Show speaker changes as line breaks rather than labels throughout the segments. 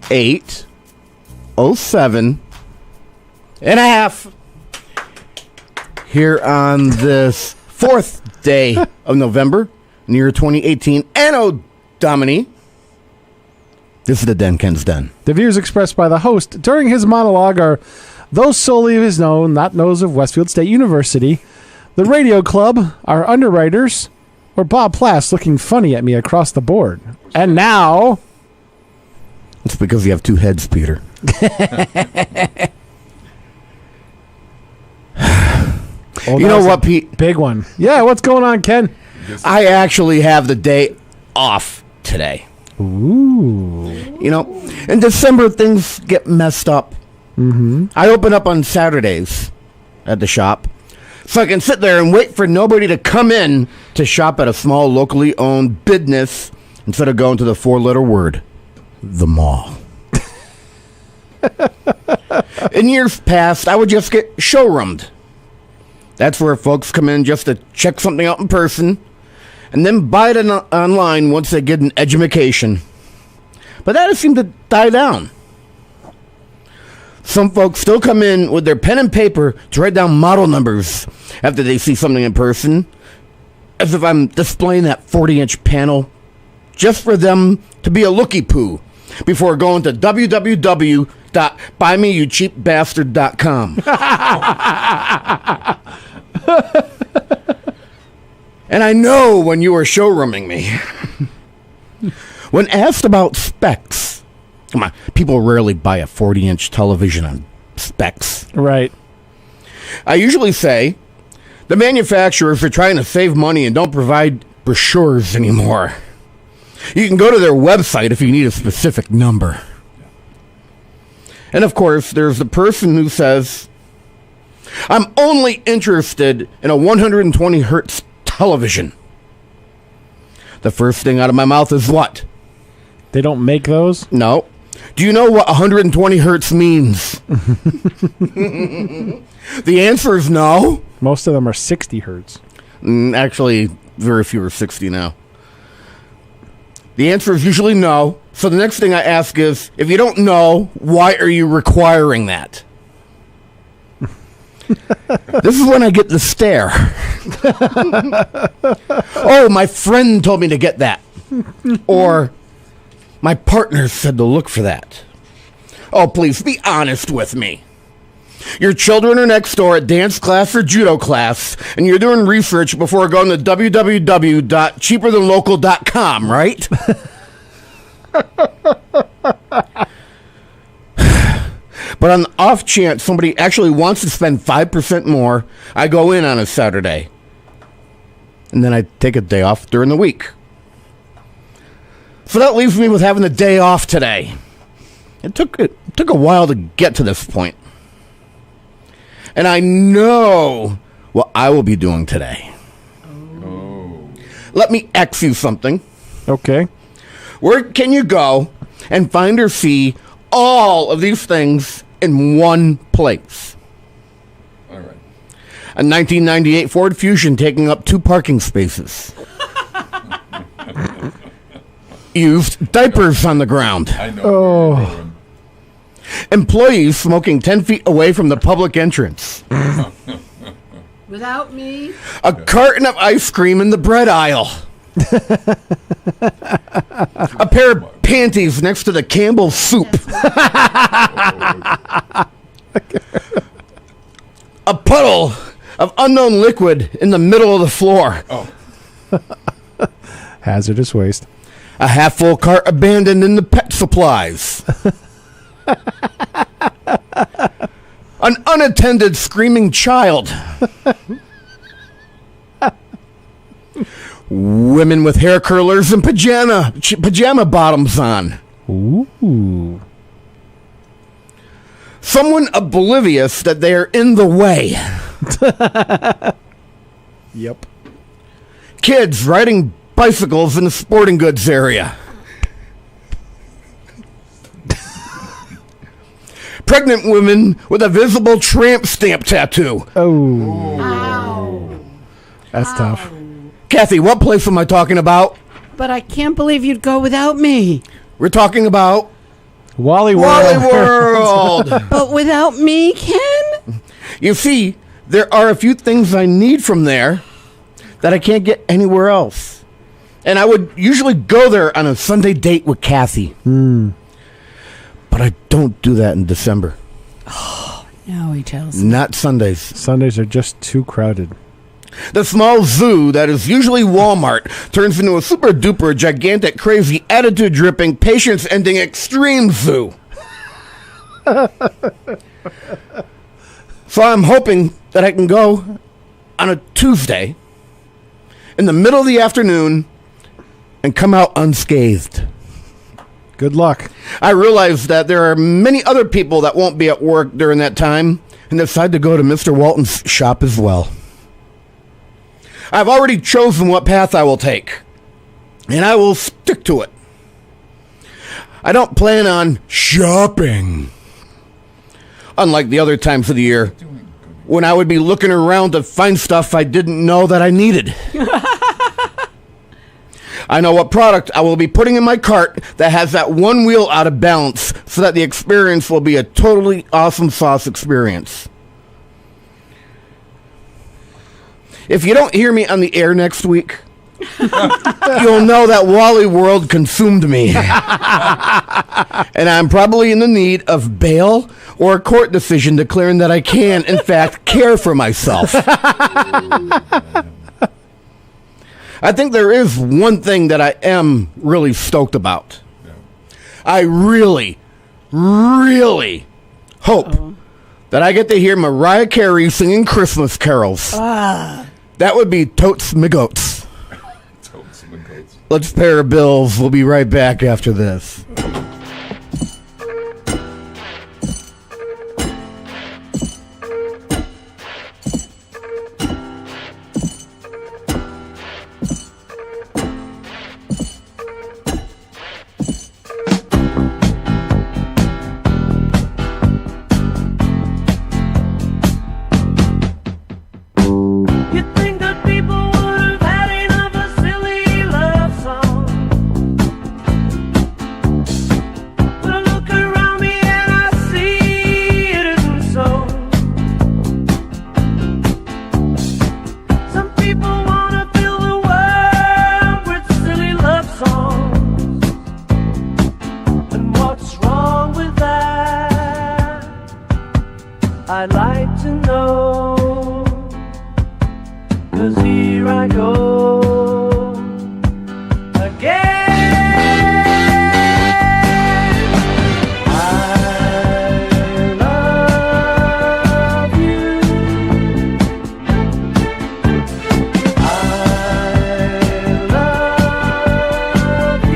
8:07.5 here on this 4th day of November, near 2018, Anno Domini. This is the Den, Ken's Den.
The views expressed by the host during his monologue are those solely of his own, not those of Westfield State University, the radio club, our underwriters, or Bob Plass looking funny at me across the board. And now...
It's because you have two heads, Peter.
Oh,
you know what, Pete?
Big one. Yeah, what's going on, Ken?
I actually have the day off today.
Ooh.
You know, in December, things get messed up.
Mm-hmm.
I open up on Saturdays at the shop, so I can sit there and wait for nobody to come in to shop at a small, locally owned business instead of going to the 4-letter word, the mall. In years past, I would just get showroomed. That's where folks come in just to check something out in person and then buy it online once they get an education. But that has seemed to die down. Some folks still come in with their pen and paper to write down model numbers after they see something in person, as if I'm displaying that 40-inch panel just for them to be a looky-poo before going to www.buymeyoucheapbastard.com. And I know when you are showrooming me. When asked about specs, come on, people rarely buy a 40-inch television on specs.
Right.
I usually say the manufacturers are trying to save money and don't provide brochures anymore. You can go to their website if you need a specific number. And of course, there's the person who says, I'm only interested in a 120 hertz television. The first thing out of my mouth is what?
They don't make those?
No. Do you know what 120 hertz means? The answer is no.
Most of them are 60 hertz.
Actually, very few are 60 now. The answer is usually no. So the next thing I ask is, if you don't know, why are you requiring that? This is when I get the stare. Oh, my friend told me to get that. Or my partner said to look for that. Oh, please be honest with me. Your children are next door at dance class or judo class, and you're doing research before going to www.cheaperthanlocal.com, right? But on the off chance somebody actually wants to spend 5% more, I go in on a Saturday. And then I take a day off during the week. So that leaves me with having the day off today. It took a while to get to this point. And I know what I will be doing today. Oh. Let me ask you something.
Okay.
Where can you go and find or see all of these things in one place?
All right.
A 1998 Ford Fusion taking up 2 parking spaces. Used diapers on the ground.
I know.
Oh.
Employees smoking 10 feet away from the public entrance.
Without me?
A carton of ice cream in the bread aisle. A pair of panties next to the Campbell's soup. A puddle of unknown liquid in the middle of the floor.
Oh.
Hazardous waste.
A half-full cart abandoned in the pet supplies. An unattended screaming child. Women with hair curlers and pajama bottoms on.
Ooh.
Someone oblivious that they are in the way.
Yep.
Kids riding bicycles in the sporting goods area. Pregnant women with a visible tramp stamp tattoo.
Oh.
Ow.
That's tough.
Kathy, what place am I talking about?
But I can't believe you'd go without me.
We're talking about
Wally
Wally
World.
World.
But without me, Ken?
You see, there are a few things I need from there that I can't get anywhere else. And I would usually go there on a Sunday date with Kathy. But I don't do that in December.
No, he tells me.
Not Sundays.
Sundays are just too crowded.
The small zoo that is usually Walmart turns into a super duper gigantic crazy attitude dripping patience ending extreme zoo. So I'm hoping that I can go on a Tuesday in the middle of the afternoon and come out unscathed.
Good luck.
I realize that there are many other people that won't be at work during that time and decide to go to Mr. Walton's shop as well. I've already chosen what path I will take, and I will stick to it. I don't plan on shopping, unlike the other times of the year when I would be looking around to find stuff I didn't know that I needed. I know what product I will be putting in my cart that has that one wheel out of balance so that the experience will be a totally awesome sauce experience. If you don't hear me on the air next week, you'll know that Wally World consumed me. And I'm probably in the need of bail or a court decision declaring that I can, in fact, care for myself. I think there is one thing that I am really stoked about. I really, really hope that I get to hear Mariah Carey singing Christmas carols. That would be totes me goats.
Totes me goats.
Let's pay our bills. We'll be right back after this.
I'd like to know, 'cause here I go again. I love you. I love you.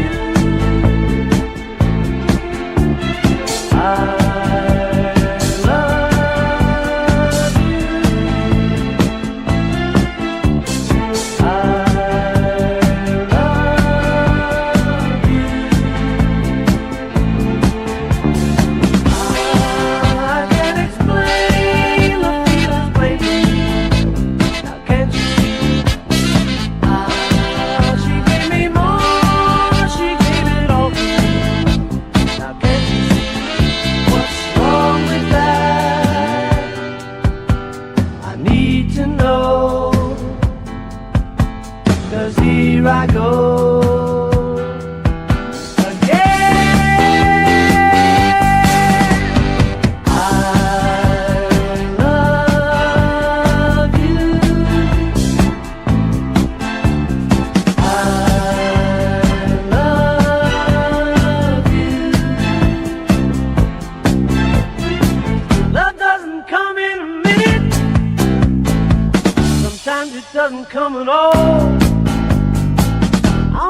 Here I go again. I love you. I love you. Love doesn't come in a minute. Sometimes it doesn't come at all. I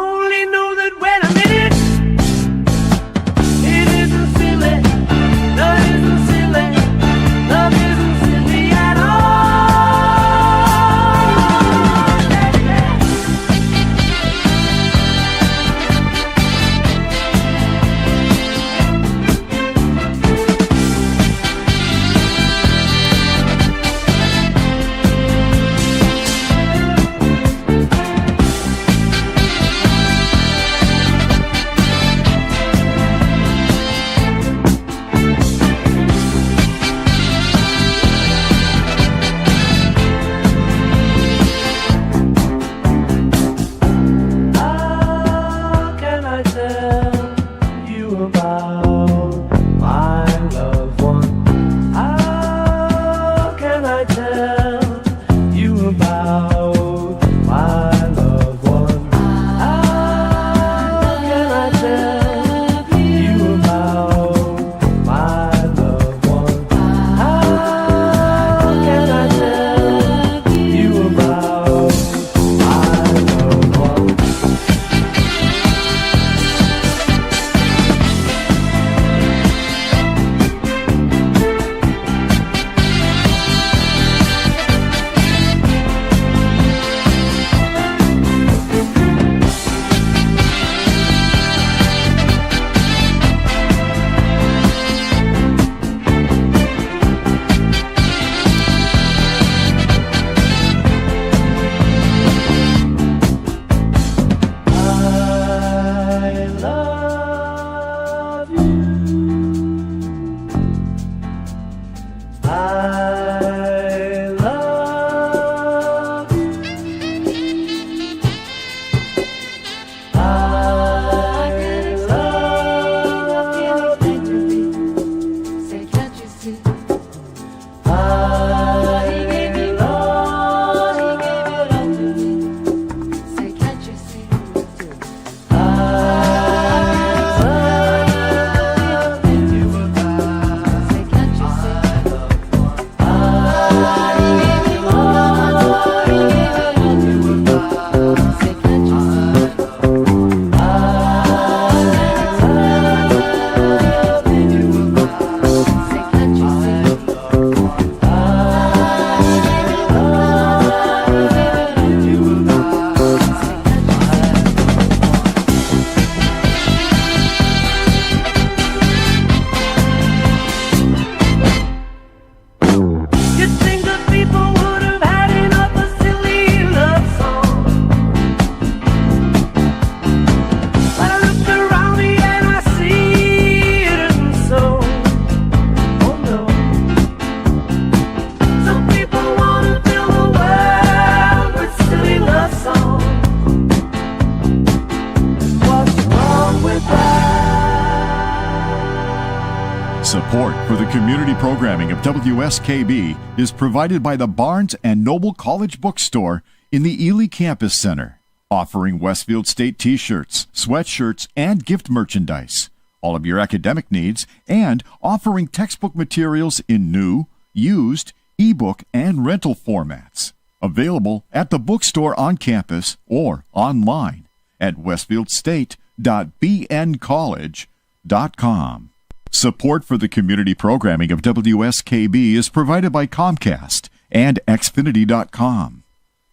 Support for the community programming of WSKB is provided by the Barnes & Noble College Bookstore in the Ely Campus Center, offering Westfield State t-shirts, sweatshirts, and gift merchandise, all of your academic needs, and offering textbook materials in new, used, ebook, and rental formats. Available at the bookstore on campus or online at westfieldstate.bncollege.com. Support for the community programming of WSKB is provided by Comcast and Xfinity.com,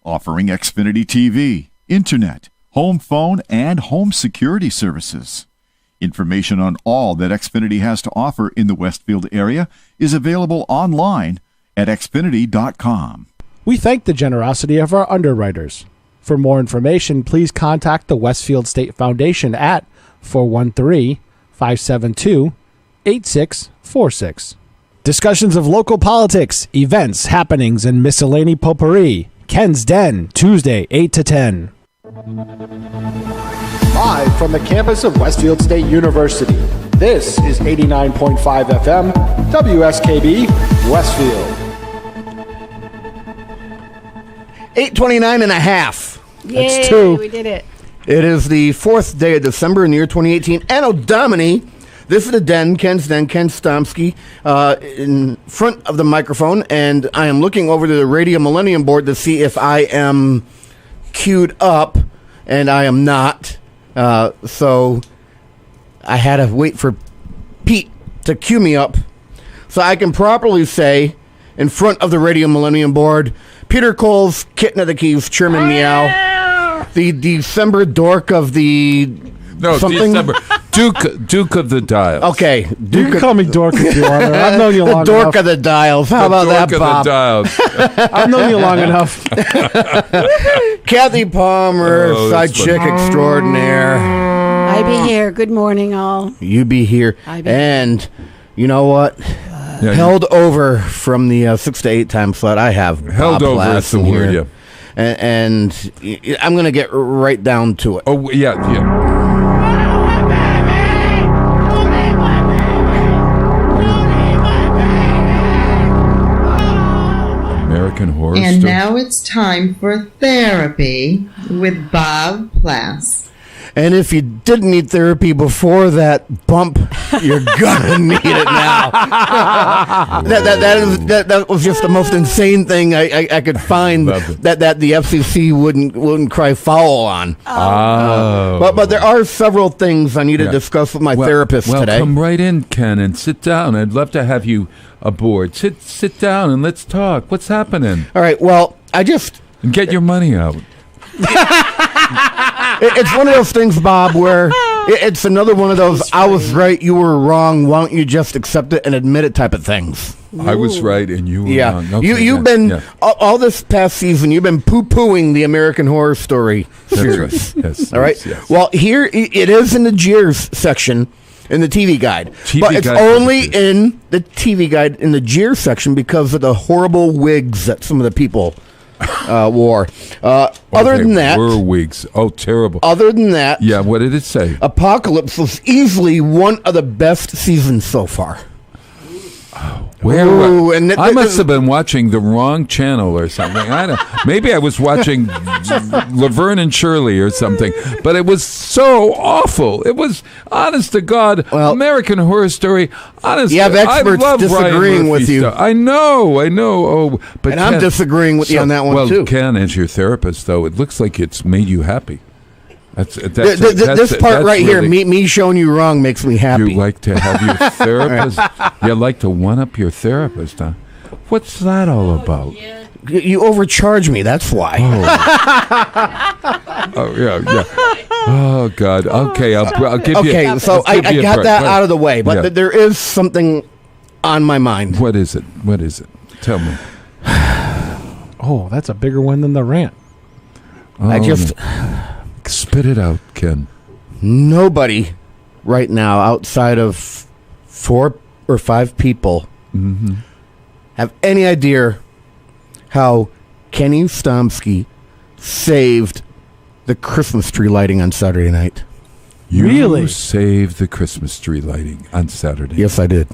offering Xfinity TV, Internet, home phone, and home security services. Information on all that Xfinity has to offer in the Westfield area is available online at Xfinity.com.
We thank the generosity of our underwriters. For more information, please contact the Westfield State Foundation at 413-572-8646. Discussions of local politics, events, happenings, and miscellany potpourri. Ken's Den, Tuesday, 8 to 10. Live from the campus of Westfield State University, this is 89.5 FM, WSKB, Westfield.
8:29 and a half.
Yay,
That's two.
we did it.
It is the 4th day of December in the year 2018. Anno Domini. This is the Den, Ken's Den, Ken Stomsky, in front of the microphone, and I am looking over to the Radio Millennium Board to see if I am queued up, and I am not. So I had to wait for Pete to queue me up so I can properly say, in front of the Radio Millennium Board, Peter Coles, Kitten of the Keys, Chairman Meow, the December dork of the...
No,
something?
December. Duke of the Dials.
Okay.
You can call me Dork if you want. I've known you
The
long
dork
enough.
of the dials. How about that, Bob?
I've known you long enough.
Kathy Palmer, side
that's
chick extraordinaire.
I be here. Good morning, all.
You be here.
I be
And you know what?
Yeah,
Held over from the 6 to 8 time slot. I have
held
Bob
over is the
Lassen
word,
here.
yeah.
And I'm going to get right down to it.
Oh, yeah. American Horror
And
Story.
now it's time for therapy with Bob Plass.
And if you didn't need therapy before that bump, you're gonna need it now. that was just the most insane thing I could find that the FCC wouldn't cry foul on.
Oh.
But there are several things I need to discuss with my therapist today.
Come right in, Ken, and sit down. I'd love to have you aboard. Sit down and let's talk. What's happening?
All right. Well,
And get your money out.
It's one of those things, Bob, where it's another one of those I was right, you were wrong, why don't you just accept it and admit it type of things.
I was right and you were wrong. Okay,
You've been, all this past season, you've been poo-pooing the American Horror Story series.
That's right. Yes.
All right?
Yes.
Well, here it is in the Jeers section in the TV guide. But it's only in the TV guide in the Jeers section because of the horrible wigs that some of the people wore. Other than that,
were wigs. Oh, terrible.
Other than that,
yeah. What did it say?
Apocalypse was easily one of the best seasons so far.
I must have been watching the wrong channel or something. I don't. Maybe I was watching Laverne and Shirley or something. But it was so awful. It was, honest to God, American Horror Story. Honest,
you have experts
I love
disagreeing with you.
I know. Oh, but
and Ken, I'm disagreeing with you on that one too.
Well, Ken, as your therapist, though, it looks like it's made you happy.
This part right here, me showing you wrong, makes me happy.
You like to have your therapist. You like to one up your therapist, huh? What's that all about?
You overcharge me. That's why.
Oh yeah. Oh God. Okay, I'll give you.
Okay, so I got that out of the way, but there is something on my mind.
What is it? Tell me.
Oh, that's a bigger one than the rant.
Spit it out, Ken.
Nobody right now outside of 4 or 5 people have any idea how Kenny Stomsky saved the Christmas tree lighting on Saturday night.
You saved the Christmas tree lighting on Saturday.
Yes, I did.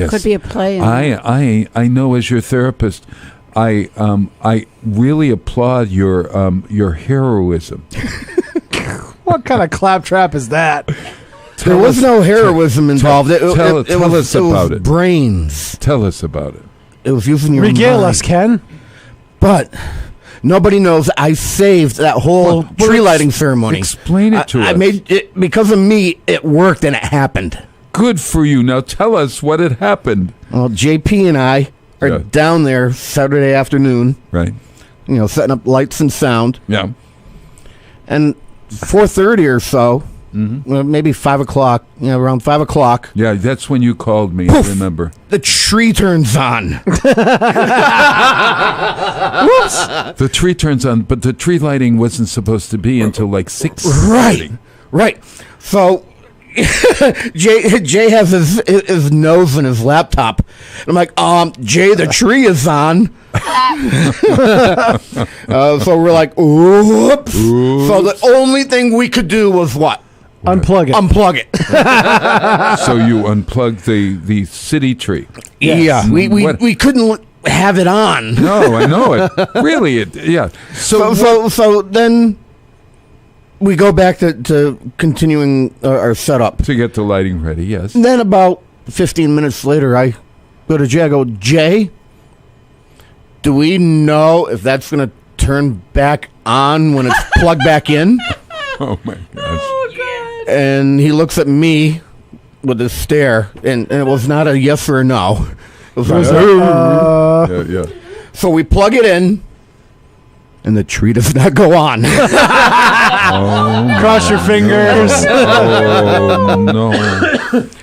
There could be a play. In
I know as your therapist, I really applaud your heroism.
What kind of claptrap is that?
There was no heroism involved.
Tell us about it.
Brains.
Tell us about it.
It was using your
Regale
mind.
us, Ken.
But nobody knows I saved that whole tree lighting ceremony.
Explain it to us.
I made it because of me. It worked and it happened.
Good for you. Now tell us what had happened.
Well, JP and I are down there Saturday afternoon.
Right.
Setting up lights and sound.
Yeah.
And 4:30 or so, well, maybe 5 o'clock. Around 5 o'clock.
Yeah, that's when you called me.
Poof,
I remember.
The tree turns on.
Whoops. The tree turns on, but the tree lighting wasn't supposed to be until like 6.
Right. So Jay has his nose in his laptop. And I'm like, Jay, the tree is on. So we're like, oops. So the only thing we could do was what?
Unplug it.
Unplug it.
So you unplugged the city tree.
Yeah, we couldn't have it on.
No, I know it. Really, yeah.
So then we go back to continuing our setup.
To get the lighting ready, yes.
And then about 15 minutes later, I go to Jay. I go, Jay, do we know if that's going to turn back on when it's plugged back in?
Oh, my gosh.
And he looks at me with a stare, and it was not a yes or a no. It was like,
Yeah.
So we plug it in, and the tree does not go on.
Cross your fingers.
Oh, no.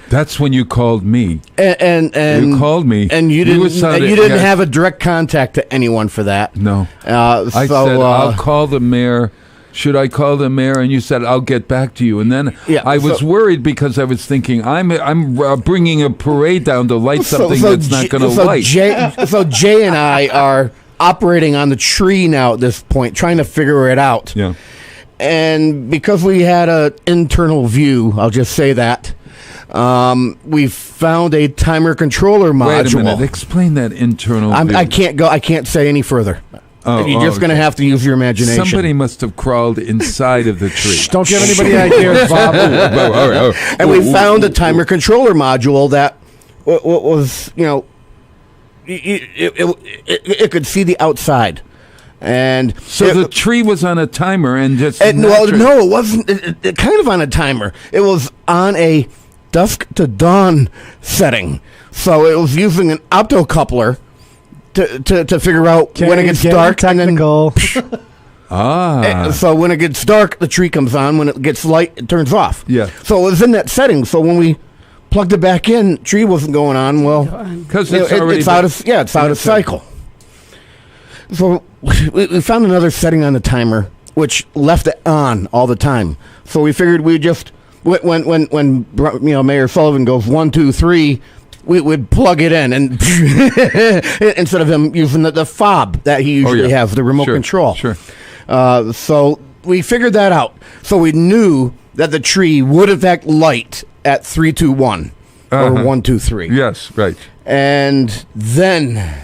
That's when you called me.
And
you called me.
And you didn't have a direct contact to anyone for that.
No.
I
said, I'll call the mayor. Should I call the mayor? And you said, I'll get back to you. And then I was worried because I was thinking, I'm bringing a parade down to light something that's not going to light.
So Jay and I are operating on the tree now at this point, trying to figure it out.
Yeah.
And because we had an internal view, I'll just say that, we found a timer controller module.
Wait a minute. Explain that internal view.
I can't say any further. You're just going to have to use your imagination.
Somebody must have crawled inside of the tree.
Don't give anybody ideas, Bob.
And we found a timer controller module that was, it could see the outside. And
so the tree was on a timer and just...
no, it wasn't. It kind of on a timer. It was on a dusk to dawn setting. So it was using an optocoupler to figure out when it gets dark.
Technical.
So when it gets dark, the tree comes on. When it gets light, it turns off.
Yeah.
So it was in that setting. So when we plugged it back in, tree wasn't going on. Well,
because
it's out of cycle. So we found another setting on the timer which left it on all the time. So we figured we just when Mayor Sullivan goes 1, 2, 3. We would plug it in, and instead of him using the fob that he usually has, the remote control.
Sure.
So we figured that out. So we knew that the tree would in fact light at 3, 2, 1 or 1, 2, 3.
Yes, right.
And then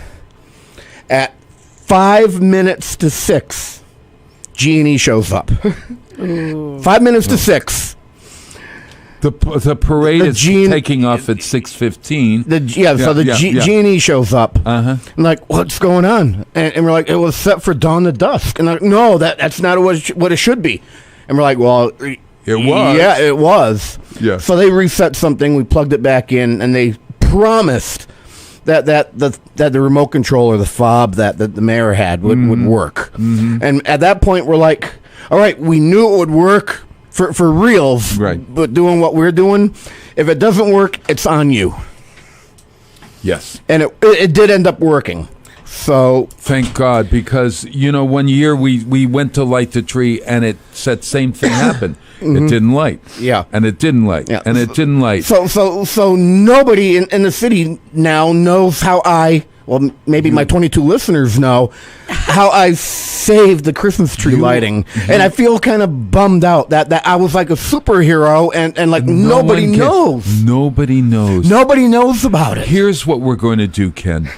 at 5 minutes to 6, G&E shows up. 5 minutes to 6.
The parade is taking off at 6:15.
G&E shows up. I'm like, what's going on? And we're like, it was set for dawn to dusk. And like, no, that's not what it should be. And we're like, well,
it was.
Yeah, it was.
Yeah.
So they reset something. We plugged it back in, and they promised that the remote controller, the fob that the mayor had would work. Mm-hmm. And at that point, we're like, all right, we knew it would work. For reals,
right.
But doing what we're doing, if it doesn't work, it's on you.
Yes.
And it did end up working. So
thank God, because 1 year we went to light the tree and it said same thing happened. It didn't light.
Yeah.
And it didn't light.
Yeah.
And it didn't light.
So nobody in the city now knows how I well, maybe my 22 listeners know how I saved the Christmas tree lighting, and I feel kind of bummed out that I was like a superhero, and like nobody knows.
Nobody knows.
Nobody knows about it.
Here's what we're going to do, Ken.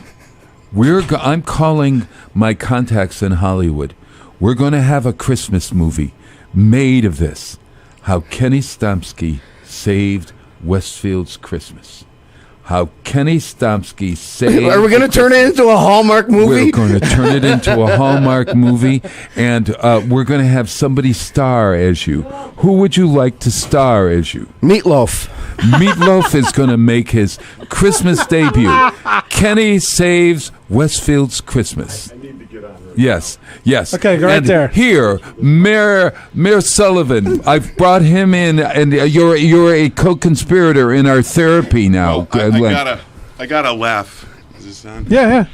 I'm calling my contacts in Hollywood. We're going to have a Christmas movie made of this. How Kenny Stomsky saved Westfield's Christmas. How Kenny Stomsky saved...
Are we going to turn it into a Hallmark movie?
We're going to turn it into a Hallmark movie, and we're going to have somebody star as you. Who would you like to star as you?
Meatloaf.
Meatloaf is going to make his Christmas debut. Kenny saves Westfield's Christmas. Yes.
Okay, go right there.
Here, Mayor Sullivan, I've brought him in, and you're a co-conspirator in our therapy now.
I gotta laugh. Is this on?
Yeah.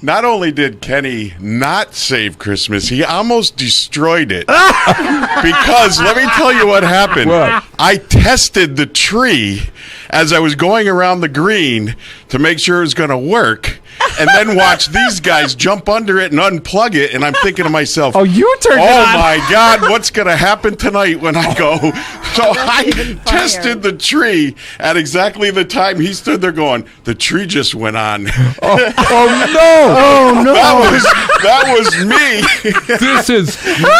Not only did Kenny not save Christmas, he almost destroyed it. Because let me tell you what happened.
What?
I tested the tree as I was going around the green to make sure it was going to work, and then watch these guys jump under it and unplug it, and I'm thinking to myself,
Oh, you turned it on.
oh my God, what's going to happen tonight when I go? So I tested the tree at exactly the time he stood there going, the tree just went on.
Oh, no.
That was me.
This is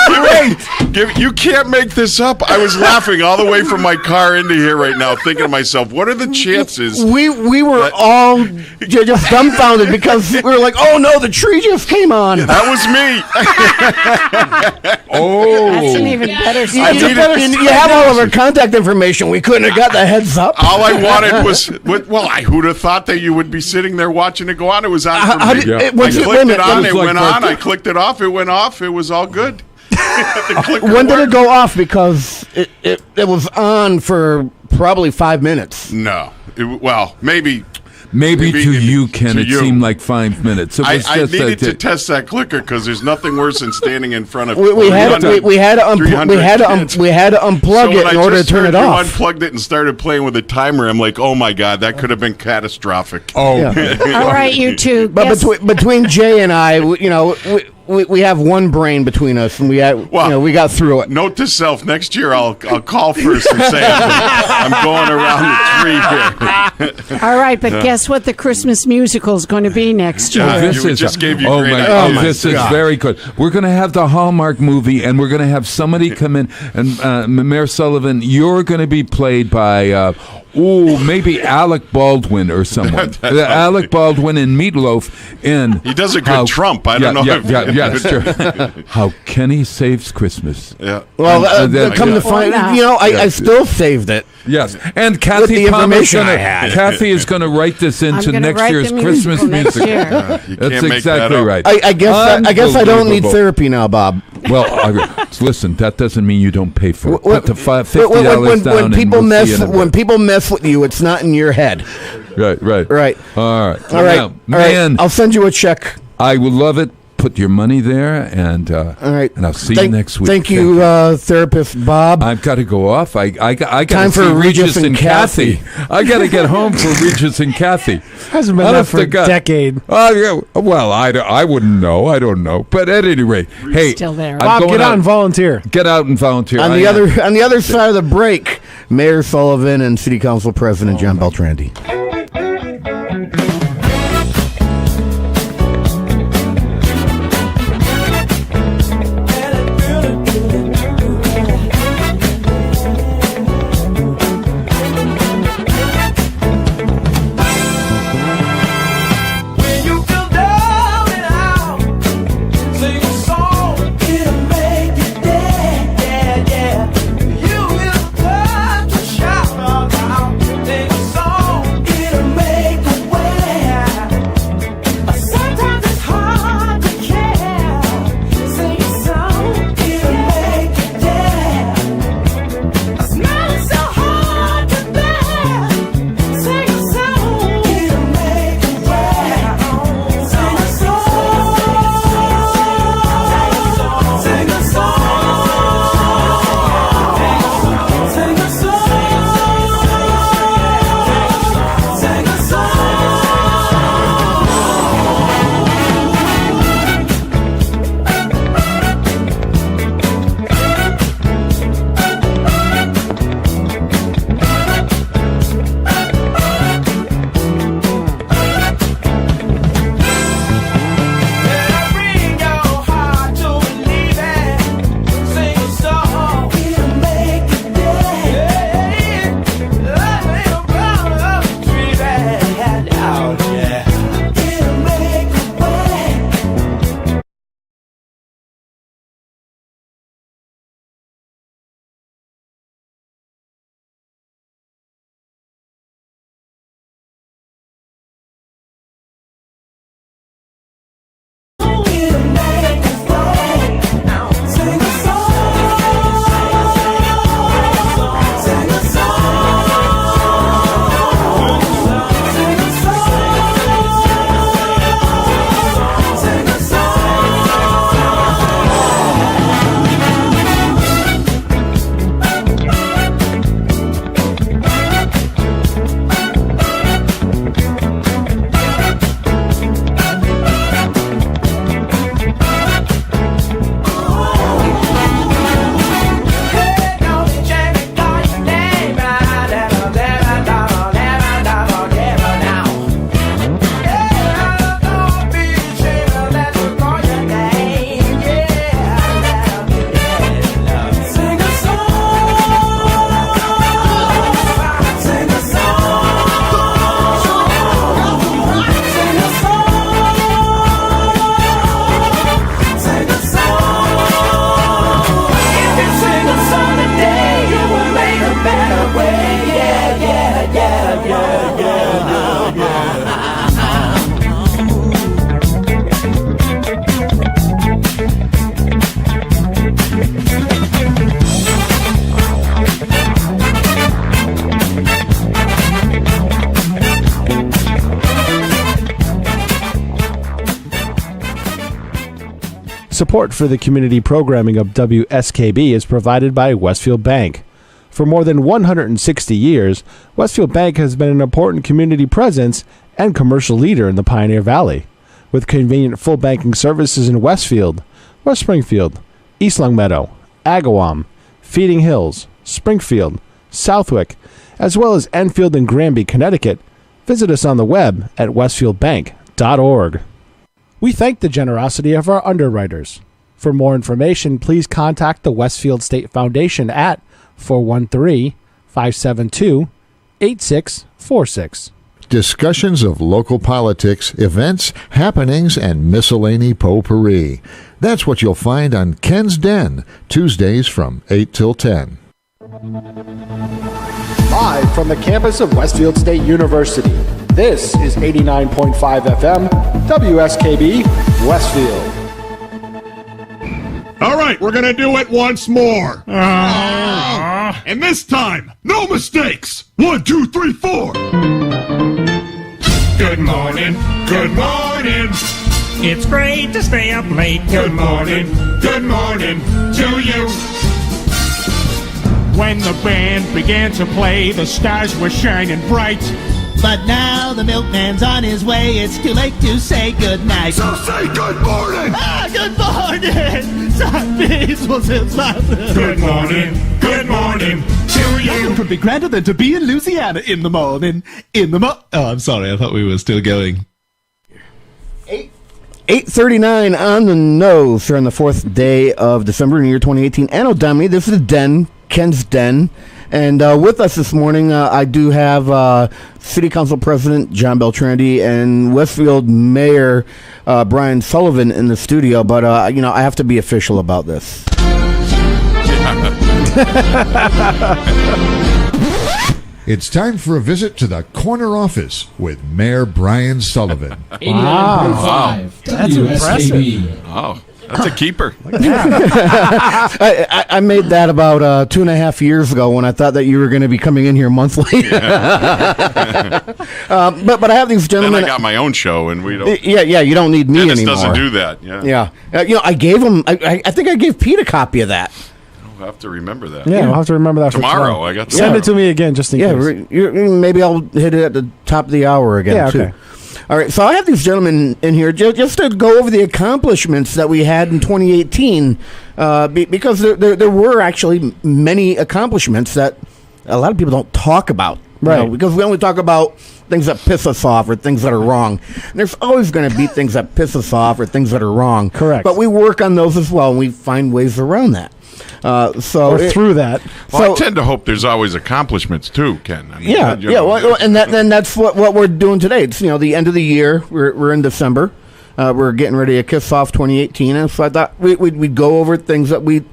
great.
You can't make this up. I was laughing all the way from my car into here right now, thinking to myself, what are the chances?
We were all just dumbfounded because we were like, oh, no, the tree just came on.
That was me.
That's an even better story.
You have all of our contact information. We couldn't have got the heads up.
All I wanted was, who'd have thought that you would be sitting there watching it go on? It was on for me. I clicked it on, it went on. I clicked it off, it went off. It was all good.
When did it go off? Because it was on for probably 5 minutes.
No. Maybe
to you, Ken,
to
it
you.
seemed like 5 minutes. It was
I
just
needed to test that clicker because there's nothing worse than standing in front of
We had to
300 kids.
unplug it in order to turn it off.
I unplugged it and started playing with the timer. I'm like, oh my God, that could have been catastrophic.
Yeah.
All right, you two.
But
guess-
between Jay and I, we have one brain between us, and we got through it.
Note to self: next year I'll call first and say I'm going around the tree here.
All right, but guess what the Christmas musical is going to be next year?
Just gave you
oh
great
my,
ideas.
oh, this is very good. We're going to have the Hallmark movie, and we're going to have somebody come in, and Mayor Sullivan, you're going to be played by maybe Alec Baldwin or someone. Alec Baldwin and Meatloaf
He does a good Trump. I don't know.
That's true. How Kenny saves Christmas.
Yeah.
Well, come to find, I still saved it.
Yes, and
With
Kathy
the
Palmer's
information I had.
Kathy is going to write this into
gonna
next
write
year's
the
Christmas
musical next
musical.
year.
You
That's
can't make that
exactly
up.
right.
I guess I don't need
Unbelievable.
therapy now, Bob.
Well, listen, that doesn't mean you don't pay for it. Put the $50 down,
when
and
people
we'll see you in a
when
bit.
people mess with you, it's not in your head.
Right.
Right.
All right.
All right.
Now,
All
man,
right. I'll send you a check.
I would love it. Put your money there, and
All right.
and I'll see you next week.
Thank you, therapist Bob.
I've got to go off. I got
Time
to
for
see
Regis and
Kathy. I got to get home for Regis and Kathy.
Hasn't been that for a decade.
Yeah, well, I wouldn't know. I don't know. But at any rate, hey,
Still there.
I'm
Bob,
going
get out
out
and volunteer.
Get out and volunteer.
on the other side of the break, Mayor Sullivan and City Council President John Beltrandi.
When you feel down and out, sing a song, it'll make you dance, yeah. You will have to shout out loud, sing a song,
Support for the community programming of WSKB is provided by Westfield Bank. For more than 160 years, Westfield Bank has been an important community presence and commercial leader in the Pioneer Valley. With convenient full banking services in Westfield, West Springfield, East Longmeadow, Agawam, Feeding Hills, Springfield, Southwick, as well as Enfield and Granby, Connecticut, visit us on the web at westfieldbank.org. We thank the generosity of our underwriters. For more information, please contact the Westfield State Foundation at 413-572-8646.
Discussions of local politics, events, happenings, and miscellany potpourri. That's what you'll find on Ken's Den, Tuesdays from 8 till 10.
Live from the campus of Westfield State University, this is 89.5 FM, WSKB, Westfield.
All right, we're going to do it once more. And this time, no mistakes. 1, 2, 3, 4. Good morning. Good morning.
It's great to stay up late.
Good morning. Good morning to you. When the band began to play, the stars were shining bright.
But now the milkman's on his way. It's too late to say goodnight.
So say good morning.
Good morning.
Good morning. Good morning to you.
It would be grander than to be in Louisiana in the morning. Oh, I'm sorry. I thought we were still going.
8:39 on the nose here on the 4th day of December in the year 2018. Anno Domini, this is Den, Ken's Den. And with us this morning, I do have City Council President John Beltrandi and Westfield Mayor Brian Sullivan in the studio. But, I have to be official about this.
It's time for a visit to the corner office with Mayor Brian Sullivan.
89.5
That's impressive.
Oh, that's a keeper.
I made that about 2.5 years ago when I thought that you were going to be coming in here monthly. But I have these gentlemen.
Then I got my own show, and we don't.
Yeah. You don't need me
Dennis
anymore.
doesn't do that. Yeah.
I gave him. I think I gave Pete a copy of that.
I'll have to remember that.
Yeah, we'll have to remember that
Tomorrow,
for
I got
Send it to me again, just in case.
Maybe I'll hit it at the top of the hour again.
Yeah,
too.
okay.
All right, so I have these gentlemen in here just to go over the accomplishments that we had in 2018, because there were actually many accomplishments that a lot of people don't talk about.
Right.
Because we only talk about things that piss us off or things that are wrong. And there's always going to be things that piss us off or things that are wrong.
Correct.
But we work on those as well, and we find ways around that.
Through that.
Well, I tend to hope there's always accomplishments too, Ken. I mean,
that's what we're doing today. It's the end of the year. We're in December. We're getting ready to kiss off 2018, and so I thought we'd go over things that we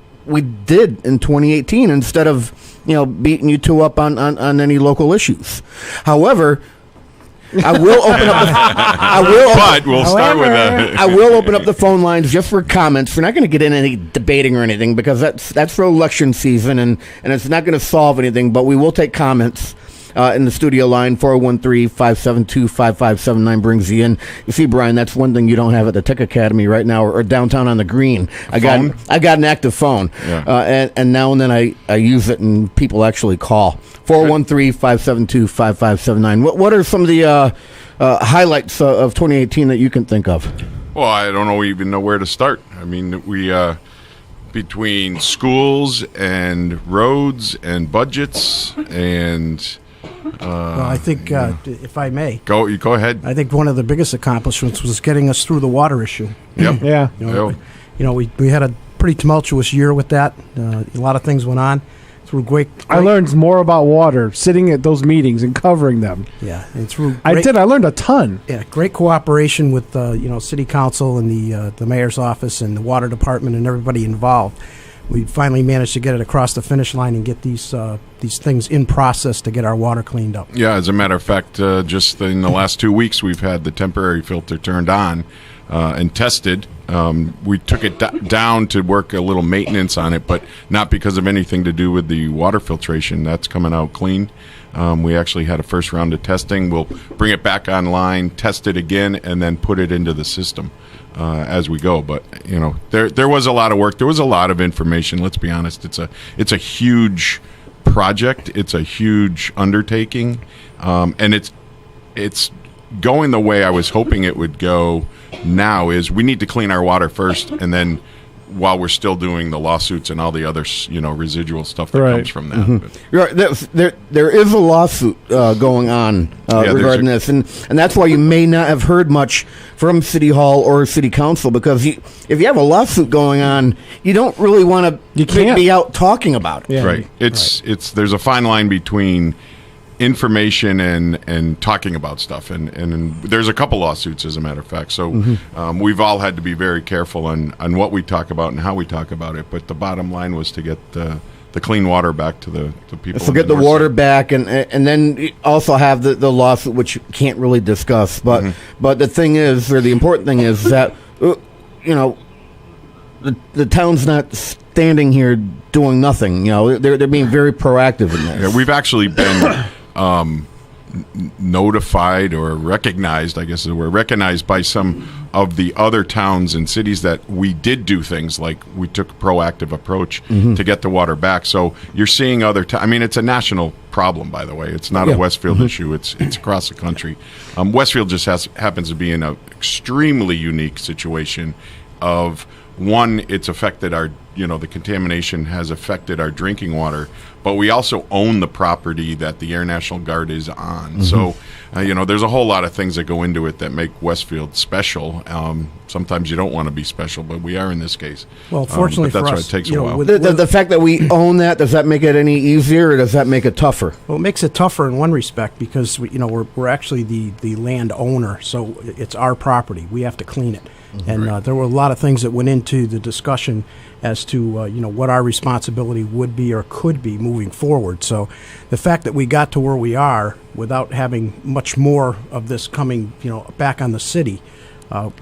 did in 2018 instead of beating you two up on any local issues. However, I will open up. I will open up the phone lines just for comments. We're not going to get in any debating or anything because that's for election season, and it's not going to solve anything. But we will take comments in the studio line. 413-572-5579 brings you in. You see, Brian, that's one thing you don't have at the Tech Academy right now or downtown on the Green. I got an active phone, and now and then I use it, and people actually call. 413-572-5579. What are some of the highlights of 2018 that you can think of?
Well, I don't even know where to start. I mean, we between schools and roads and budgets and.
Well, I think, if I may,
go ahead.
I think one of the biggest accomplishments was getting us through the water issue.
Yep.
Yeah.
We had a pretty tumultuous year with that. A lot of things went on. Through great.
I learned more about water sitting at those meetings and covering them.
Yeah, and through.
I learned a ton.
Yeah, great cooperation with City Council and the mayor's office and the water department and everybody involved. We finally managed to get it across the finish line and get these things in process to get our water cleaned up.
Yeah, as a matter of fact, just in the last 2 weeks, we've had the temporary filter turned on and tested. We took it down to work a little maintenance on it, but not because of anything to do with the water filtration. That's coming out clean. We actually had a first round of testing. We'll bring it back online, test it again, and then put it into the system. as we go. But there was a lot of work. There was a lot of information. Let's be honest. It's a huge project. It's a huge undertaking, and it's going the way I was hoping it would go. Now is we need to clean our water first, and then while we're still doing the lawsuits and all the other residual stuff that comes from that.
Right. There is a lawsuit going on regarding this, and that's why you may not have heard much from City Hall or City Council, because if you have a lawsuit going on, you don't really want to be out talking about it.
Yeah.
Right. It's there's a fine line between information and talking about stuff, and there's a couple lawsuits, as a matter of fact. So we've all had to be very careful on what we talk about and how we talk about it. But the bottom line was to get the clean water back to the people.
So get the water back, and then also have the lawsuit, which you can't really discuss. But the thing is, or the important thing is that the town's not standing here doing nothing. They're being very proactive in this.
Yeah, we've actually been notified or recognized, I guess we're recognized by some of the other towns and cities that we did do things like we took a proactive approach to get the water back. So you're seeing other it's a national problem, by the way. It's not a Westfield issue. It's across the country. Westfield just happens to be in an extremely unique situation of, one, it's affected our, the contamination has affected our drinking water, but we also own the property that the Air National Guard is on. So, there's a whole lot of things that go into it that make Westfield special. Sometimes you don't want to be special, but we are in this case.
Well, fortunately
but that's
for
why
us,
it takes a while.
The fact that we own that, does that make it any easier, or does that make it tougher?
Well, it makes it tougher in one respect because we're actually the land owner, so it's our property. We have to clean it. And there were a lot of things that went into the discussion as to what our responsibility would be or could be moving forward. So the fact that we got to where we are without having much more of this coming back on the city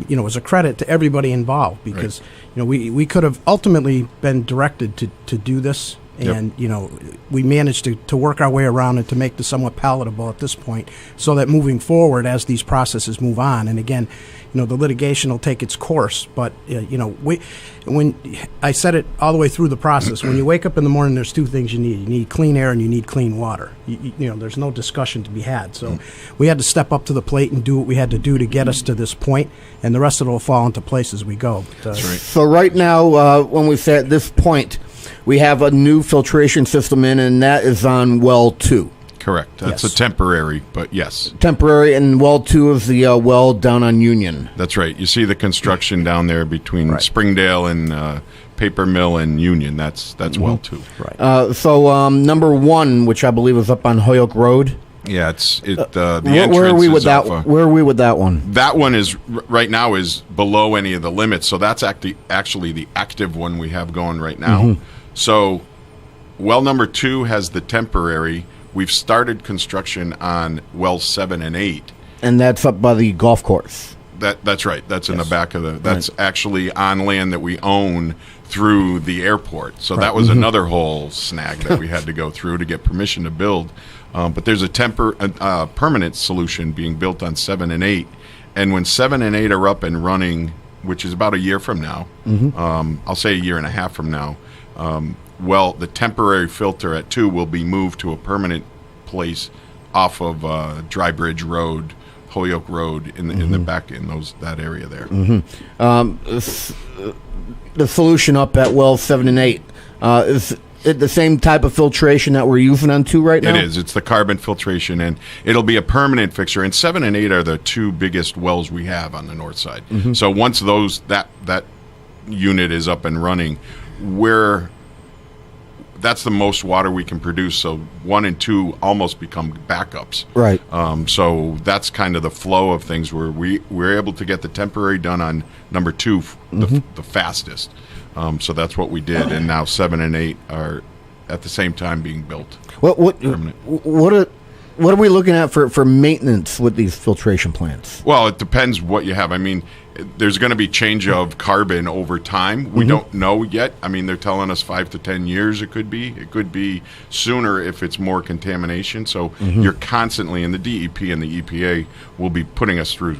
is a credit to everybody involved, because we could have ultimately been directed to do this. And, we managed to work our way around it to make this somewhat palatable at this point, so that moving forward, as these processes move on, and again, the litigation will take its course. But, when I said it all the way through the process, when you wake up in the morning, there's two things you need. You need clean air and you need clean water. There's no discussion to be had. So we had to step up to the plate and do what we had to do to get us to this point, and the rest of it will fall into place as we go. But,
That's right.
So right now, when we say at this point, we have a new filtration system in, and that is on well 2.
Correct. That's a temporary, but yes.
Temporary, and well 2 is the well down on Union.
That's right. You see the construction down there between Springdale and Paper Mill and Union. That's well 2.
Right.
So number 1, which I believe is up on Hoyoke Road.
Yeah, the
where
entrance
are we with
is
that? Where are we with that one?
That one is right now is below any of the limits, so that's actually the active one we have going right now. So, well number 2 has the temporary. We've started construction on well 7 and 8,
and that's up by the golf course.
That's right. That's in the back of the. That's actually on land that we own through the airport. So that was another whole snag that we had to go through to get permission to build. But there's a permanent solution being built on 7 and 8, and when 7 and 8 are up and running, which is about a year from now, I'll say a year and a half from now. The temporary filter at 2 will be moved to a permanent place off of Dry Bridge Road, Holyoke Road, in the back in that area there.
The solution up at well 7 and 8 is it the same type of filtration that we're using on 2 right now?
It is. It's the carbon filtration, and it'll be a permanent fixture. And 7 and 8 are the 2 biggest wells we have on the north side. So once that unit is up and running, that's the most water we can produce. So 1 and 2 almost become backups.
Right.
So that's kind of the flow of things where we're able to get the temporary done on number 2 the fastest. So that's what we did, and now 7 and 8 are at the same time being built.
What are we looking at for maintenance with these filtration plants?
Well, it depends what you have. I mean, there's going to be change of carbon over time. We don't know yet. I mean, they're telling us 5 to 10 years it could be. It could be sooner if it's more contamination. So you're constantly, and the DEP and the EPA will be putting us through,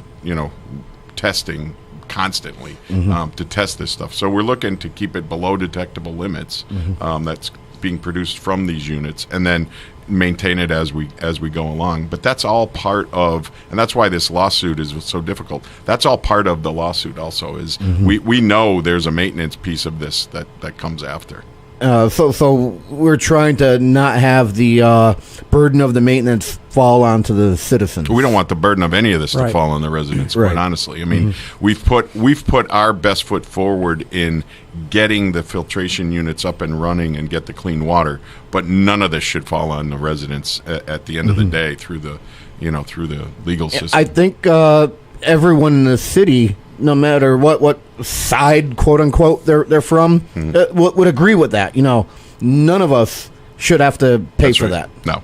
testing constantly to test this stuff. So we're looking to keep it below detectable limits that's being produced from these units, and then maintain it as we go along. But that's all part of, and that's why this lawsuit is so difficult. That's all part of the lawsuit also, is we know there's a maintenance piece of this that comes after.
So we're trying to not have the burden of the maintenance fall onto the citizens.
We don't want the burden of any of this to fall on the residents, quite honestly. I mean, we've put our best foot forward in getting the filtration units up and running and get the clean water, but none of this should fall on the residents at the end of the day through the legal system. I
think everyone in the city, no matter what side, quote unquote, they're from, would agree with that. None of us should have to pay for that.
No,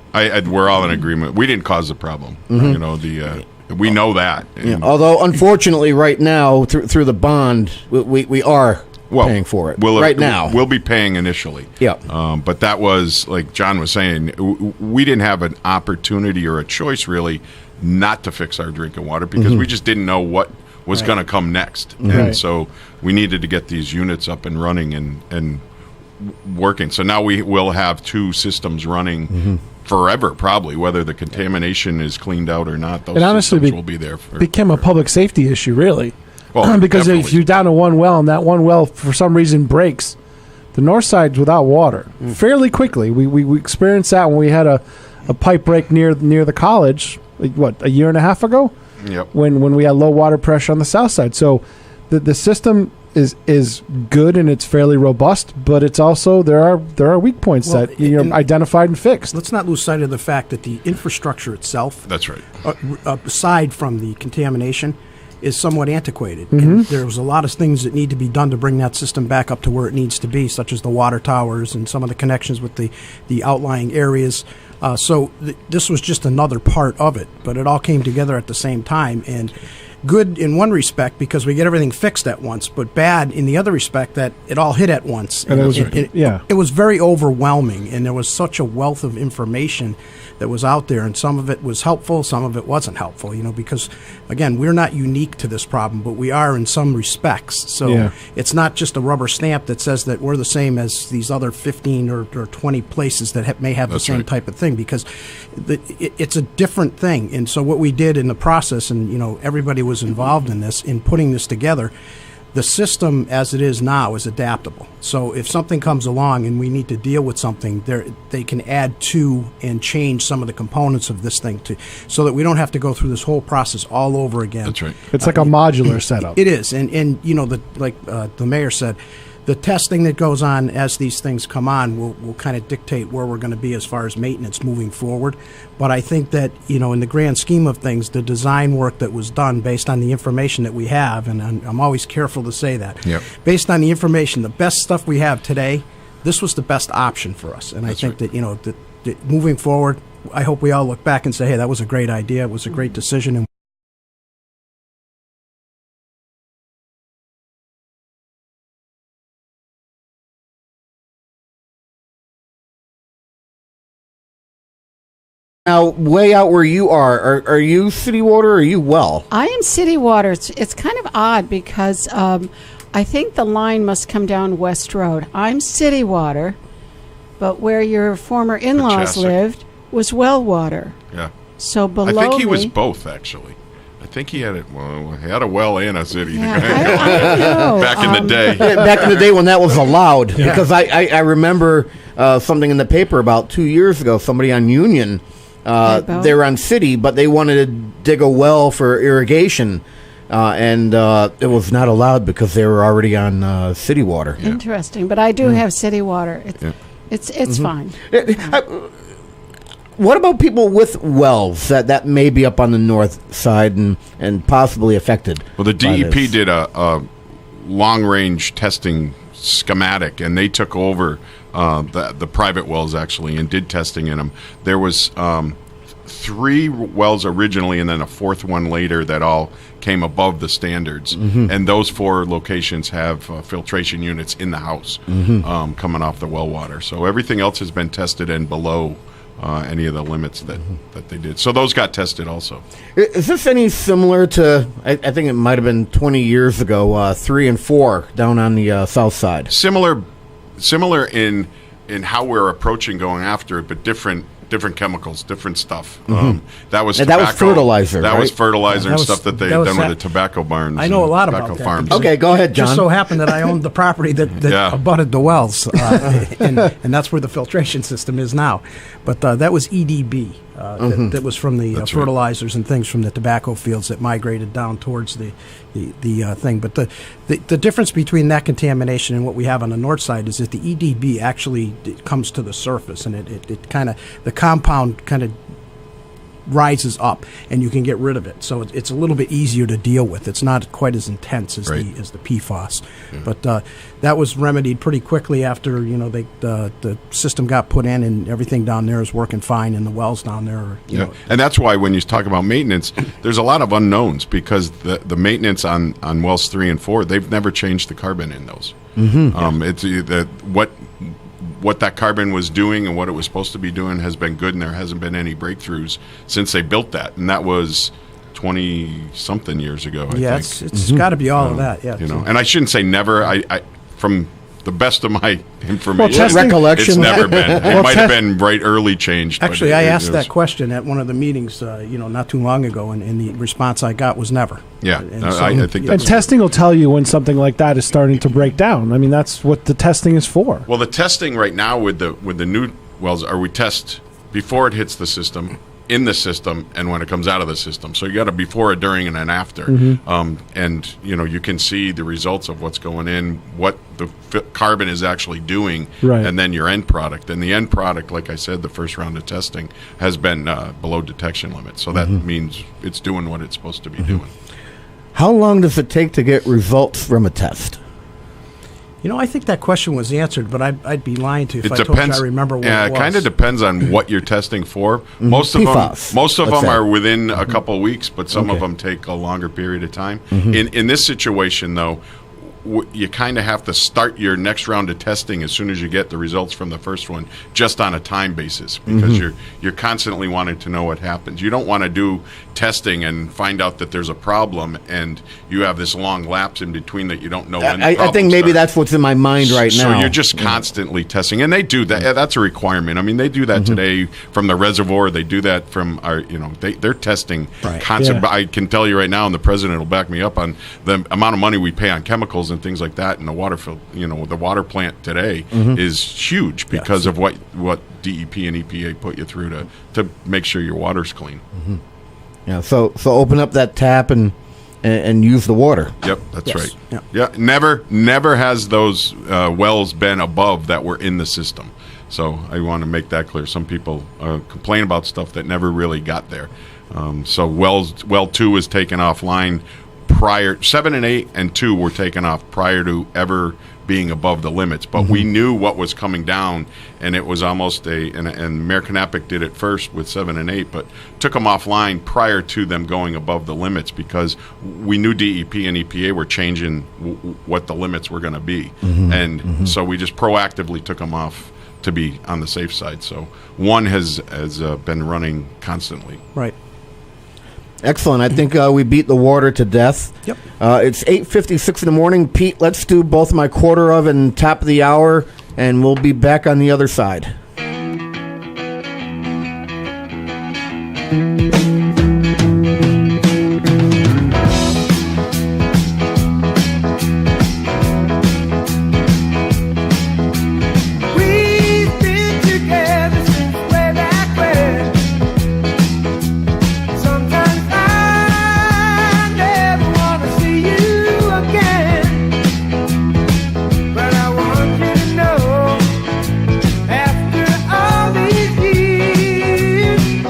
we're all in agreement. We didn't cause the problem. We know that.
Although, unfortunately, right now through the bond, we are paying for it. Now
we'll be paying initially.
Yeah.
But that was, like John was saying, we didn't have an opportunity or a choice really not to fix our drinking water because we just didn't know what was going to come next. And so we needed to get these units up and running and working. So now we will have two systems running forever, probably, whether the contamination is cleaned out or not. Those systems will be there.
Became a public safety issue, really.
Well,
because
definitely.
if you're down to one well and that one well for some reason breaks, the north side's without water fairly quickly. We experienced that when we had a pipe break near the college, a year and a half ago?
Yep.
When we had low water pressure on the south side. So the system is good and it's fairly robust, but it's also there are weak points that identified and fixed.
Let's not lose sight of the fact that the infrastructure itself,
that's right,
aside from the contamination, is somewhat antiquated. And there was a lot of things that need to be done to bring that system back up to where it needs to be, such as the water towers and some of the connections with the outlying areas. So this was just another part of it, but it all came together at the same time. And good in one respect because we get everything fixed at once, but bad in the other respect that it all hit at once.
And
it was very overwhelming, and there was such a wealth of information that was out there, and some of it was helpful, some of it wasn't helpful, because, again, we're not unique to this problem, but we are in some respects. So it's not just a rubber stamp that says that we're the same as these other 15 or 20 places that may have the same type of thing, because it's a different thing. And so what we did in the process, and, everybody was involved in this, in putting this together, the system as it is now is adaptable. So if something comes along and we need to deal with something, they can add to and change some of the components of this thing so that we don't have to go through this whole process all over again.
That's right.
It's like a modular setup.
It is. And like the mayor said, the testing that goes on as these things come on will kind of dictate where we're going to be as far as maintenance moving forward. But I think that, in the grand scheme of things, the design work that was done based on the information that we have, and I'm always careful to say that, based on the information, the best stuff we have today, this was the best option for us. And I think that, that moving forward, I hope we all look back and say, hey, that was a great idea. It was a great decision. And
Now, way out where you are you city water or are you well?
I am city water. It's kind of odd because I think the line must come down West Road. I'm city water, but where your former in-laws lived was well water.
Yeah.
So below
I think he
me,
was both, actually. I think he had a well and a city.
Yeah, I don't know.
Back in the day.
Back in the day when that was allowed. Because I remember something in the paper about 2 years ago, somebody on Union, they were on city, but they wanted to dig a well for irrigation, and it was not allowed because they were already on city water.
Yeah. Interesting, but I do have city water. It's fine.
What about people with wells that may be up on the north side and possibly affected?
Well, the DEP did a long-range testing schematic, and they took over the private wells, actually, and did testing in them. There was 3 wells originally and then a 4th one later that all came above the standards. And those 4 locations have filtration units in the house coming off the well water. So everything else has been tested and below any of the limits that they did. So those got tested also.
Is this any similar to, I think it might have been 20 years ago, 3 and 4 down on the south side?
Similar in how we're approaching going after it, but different chemicals, different stuff. That was tobacco,
fertilizer.
That
right?
was fertilizer and stuff that they
that was
done with the tobacco barns.
I know a lot
tobacco
about that.
farms.
Okay, go ahead, John.
Just so happened that I owned the property that abutted the wells, and that's where the filtration system is now. But that was EDB. That was from the fertilizers and things from the tobacco fields that migrated down towards the thing. But the difference between that contamination and what we have on the north side is that the EDB actually comes to the surface, and it kind of, the compound kind of rises up, and you can get rid of it. So it's a little bit easier to deal with. It's not quite as intense as the PFAS. Yeah. But that was remedied pretty quickly after the system got put in, and everything down there is working fine, and the wells down there are, you know.
And that's why when you talk about maintenance, there's a lot of unknowns, because the maintenance on wells 3 and 4, they've never changed the carbon in those. It's what that carbon was doing and what it was supposed to be doing has been good, and there hasn't been any breakthroughs since they built that, and that was 20-something years ago. I think.
It's got to be all of that. Yeah,
and I shouldn't say never. I from the best of my information,
recollection,
it's never been. It might have been early changed.
Actually, I asked that question at one of the meetings, not too long ago, and the response I got was never.
Yeah, I think.
And testing will tell you when something like that is starting to break down. I mean, that's what the testing is for.
Well, the testing right now with the new wells we test before it hits the system, in the system, and when it comes out of the system. So you got a before, a during, and an after. And you can see the results of what's going in, what the carbon is actually doing, and then your end product. And the end product, like I said, the first round of testing has been below detection limit. So that means it's doing what it's supposed to be doing.
How long does it take to get results from a test?
I think that question was answered, but I'd be lying to you if I told you I remember what it was.
It kind of depends on what you're testing for. Most of them are within a couple of weeks, but some of them take a longer period of time. In this situation, though, you kind of have to start your next round of testing as soon as you get the results from the first one, just on a time basis, because you're constantly wanting to know what happens. You don't want to do testing and find out that there's a problem, and you have this long lapse in between that you don't know when the problem
I think maybe
started.
That's what's in my mind right now.
So you're just constantly testing, and they do that. That's a requirement. I mean, they do that today from the reservoir. They do that from our, they're testing constant. But I can tell you right now, and the president will back me up on the amount of money we pay on chemicals and things like that, and the the water plant today is huge because of what DEP and EPA put you through to make sure your water's clean.
Yeah, so open up that tap and use the water.
Yep, that's right. Yeah, never has those wells been above that were in the system. So I want to make that clear. Some people complain about stuff that never really got there. So well 2 was taken offline prior. 7 and 8 and 2 were taken off prior to ever being above the limits, but we knew what was coming down, and it was almost and American Epic did it first with 7 and 8, but took them offline prior to them going above the limits, because we knew DEP and EPA were changing what the limits were going to be, and so we just proactively took them off to be on the safe side. So 1 has been running constantly.
Right.
Excellent. I think we beat the water to death.
Yep.
It's 8:56 in the morning. Pete, let's do both my quarter of and top of the hour, and we'll be back on the other side.
After all these years,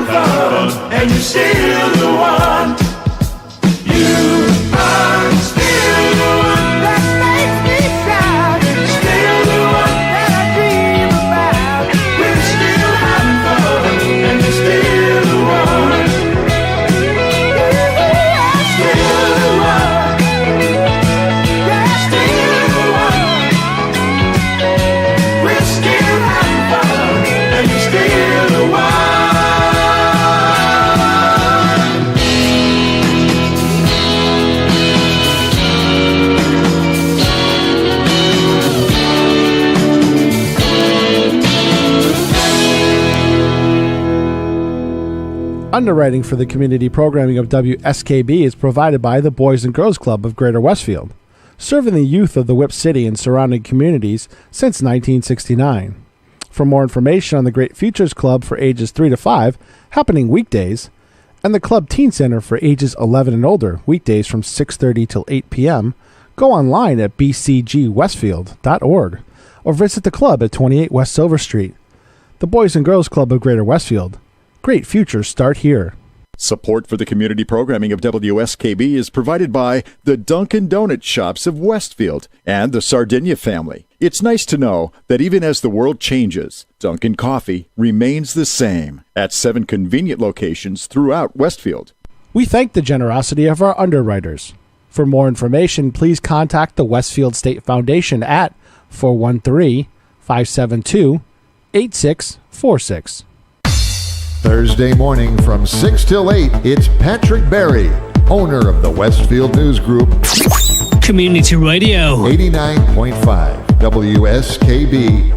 having fun, and you're still the one. You are still the one that makes me proud. Still the one that I dream about. We're still having fun, and you're still the one. You are still the one. You're still the one. We're still having fun, and you're still the one.
Underwriting for the community programming of WSKB is provided by the Boys and Girls Club of Greater Westfield, serving the youth of the Whip City and surrounding communities since 1969. For more information on the Great Futures Club for ages 3 to 5, happening weekdays, and the Club Teen Center for ages 11 and older, weekdays from 6:30 till 8 p.m., go online at bcgwestfield.org or visit the club at 28 West Silver Street. The Boys and Girls Club of Greater Westfield. Great futures start here.
Support for the community programming of WSKB is provided by the Dunkin' Donut Shops of Westfield and the Sardinia family. It's nice to know that even as the world changes, Dunkin' Coffee remains the same at 7 convenient locations throughout Westfield.
We thank the generosity of our underwriters. For more information, please contact the Westfield State Foundation at 413-572-8646.
Thursday morning from 6 till 8, it's Patrick Berry, owner of the Westfield News Group.
Community Radio.
89.5 WSKB.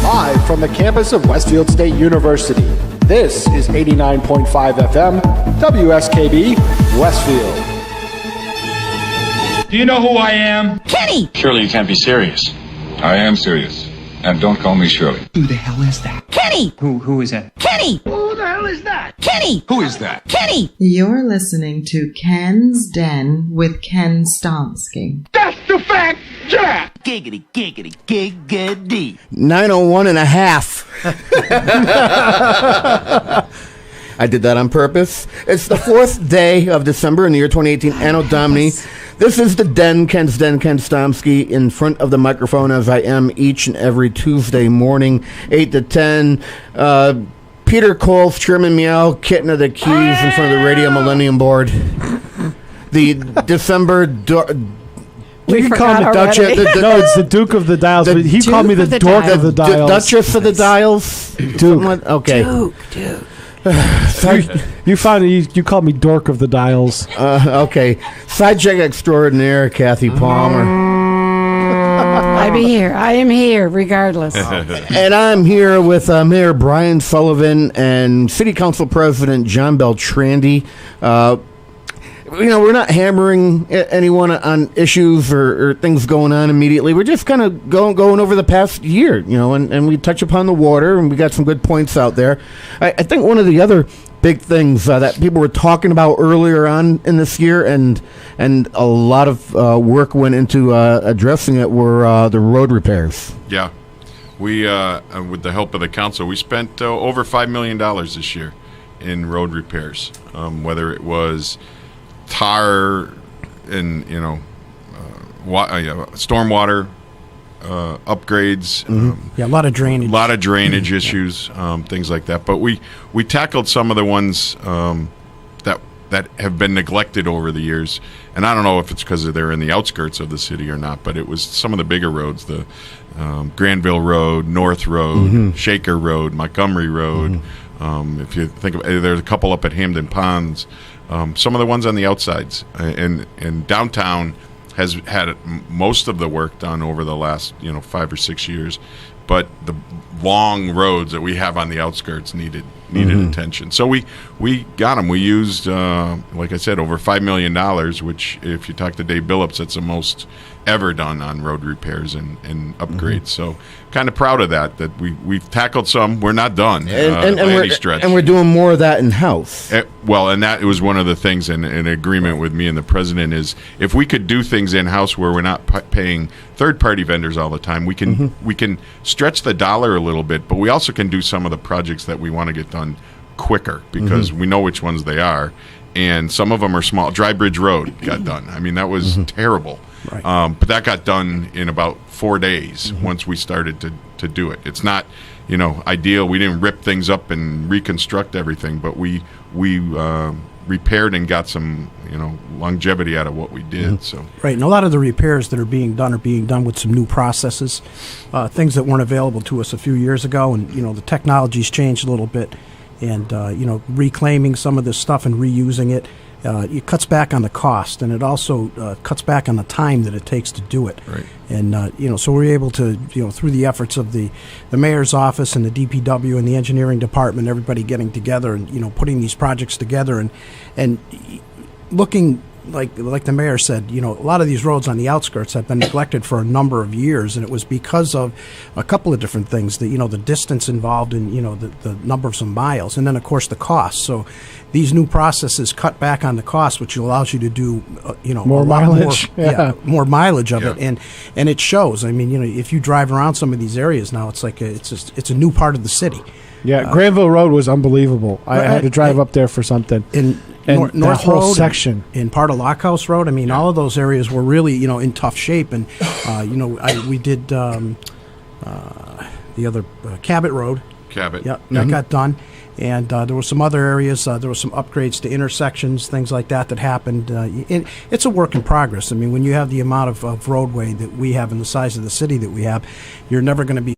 Live from the campus of Westfield State University, this is 89.5 FM, WSKB, Westfield.
Do you know who I am?
Kenny!
Surely you can't be serious.
I am serious. And don't call me Shirley.
Who the hell is that? Kenny!
Who is that?
Kenny!
Who the hell is that?
Kenny!
Who is that?
Kenny!
You're listening to Ken's Den with Ken Stomsky.
That's the fact, Jack!
Giggity, giggity, giggity.
9:01 and a half. I did that on purpose. It's the 4th day of December in the year 2018, Anno Domini. This is the Den, Ken's Den, Ken Stomsky, in front of the microphone as I am each and every Tuesday morning, 8 to 10. Peter Coles, Chairman Meow, kitten of the keys in front of the Radio Millennium Board. The December...
You can call me
already.
Duchess. No, it's the Duke of the Dials. But he called me the Dork of the Dials.
Duchess of the Dials?
Duke.
Okay.
Duke.
You called me Dork of the Dials.
Okay. Sidecheck extraordinaire, Kathy Palmer.
I am here, regardless.
And I'm here with Mayor Brian Sullivan and City Council President John Beltrandi. We're not hammering anyone on issues or things going on immediately. We're just kind of going over the past year, and we touch upon the water, and we got some good points out there. I think one of the other big things that people were talking about earlier on in this year, and a lot of work went into addressing it, were the road repairs.
Yeah. We, with the help of the council, we spent over $5 million this year in road repairs, whether it was tar and stormwater upgrades.
A lot of drainage.
A lot of drainage issues, things like that. But we tackled some of the ones that have been neglected over the years. And I don't know if it's because they're in the outskirts of the city or not, but it was some of the bigger roads, the Granville Road, North Road, Shaker Road, Montgomery Road. If you think of there's a couple up at Hamden Ponds. Some of the ones on the outsides, and downtown has had most of the work done over the last 5 or 6 years, but the long roads that we have on the outskirts needed attention. So we got them. We used, like I said, over $5 million, which if you talk to Dave Billups, that's the most ever done on road repairs and upgrades. So kind of proud of that we've tackled some. We're not done by any stretch.
And we're doing more of that in-house.
Well, and that was one of the things in agreement with me and the president is if we could do things in-house where we're not paying third-party vendors all the time, we can stretch the dollar a little bit, but we also can do some of the projects that we want to get done quicker because we know which ones they are. And some of them are small. Dry Bridge Road got done. I mean, that was terrible. Right. But that got done in about 4 days once we started to do it. It's not, ideal. We didn't rip things up and reconstruct everything, but we repaired and got some, longevity out of what we did. So
right, and a lot of the repairs that are being done with some new processes, things that weren't available to us a few years ago, and the technology's changed a little bit, and reclaiming some of this stuff and reusing it. It cuts back on the cost, and it also cuts back on the time that it takes to do it.
Right.
And so we're able to, through the efforts of the mayor's office and the DPW and the engineering department, everybody getting together and putting these projects together and looking. Like the mayor said, a lot of these roads on the outskirts have been neglected for a number of years, and it was because of a couple of different things. The distance involved in the number of some miles, and then of course the cost. So these new processes cut back on the cost, which allows you to do
more mileage,
more mileage of it, and it shows. I mean, if you drive around some of these areas now, it's like it's a new part of the city.
Yeah, Granville Road was unbelievable. I had to drive up there for something.
And
North
whole
Road section
in part of Lockhouse Road. I mean, all of those areas were really in tough shape. And we did the other Cabot Road.
Cabot.
Yep, that got done. And there were some other areas. There were some upgrades to intersections, things like that happened. It's a work in progress. I mean, when you have the amount of roadway that we have and the size of the city that we have, you're never going to be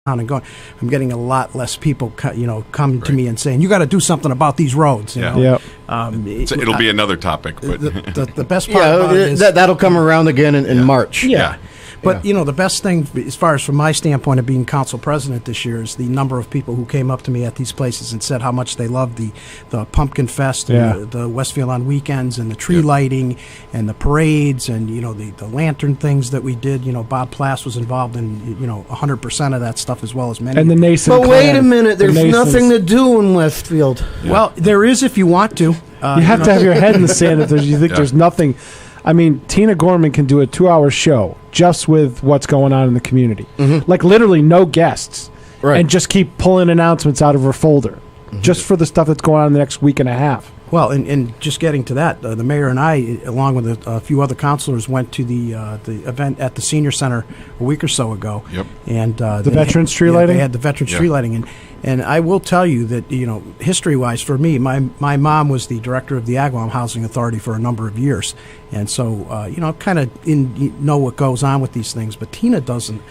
and going. I'm getting a lot less people, come to me and saying, "You got to do something about these roads."
Yep.
It'll be another topic, but
the best part about it is
that'll come around again in March.
Yeah. But the best thing, as far as from my standpoint of being council president this year, is the number of people who came up to me at these places and said how much they loved the Pumpkin Fest, and the Westfield on weekends, and the tree lighting, and the parades, and the lantern things that we did. Bob Plass was involved in 100% of that stuff, as well as many.
And the Nason.
But wait a minute, there's nothing to do in Westfield.
Yeah. Well, there is if you want to.
You have to have your head in the sand if you think there's nothing. I mean, Tina Gorman can do a 2-hour show just with what's going on in the community. Like literally no guests.
Right.
And just keep pulling announcements out of her folder just for the stuff that's going on in the next week and a half.
Well, and just getting to that, the mayor and I, along with a few other councilors, went to the event at the Senior Center a week or so ago.
Yep.
And
the Veterans Tree Lighting?
They had the Veterans Tree Lighting. And I will tell you that, history-wise, for me, my mom was the director of the Agawam Housing Authority for a number of years. And so, kind of know what goes on with these things. But Tina does an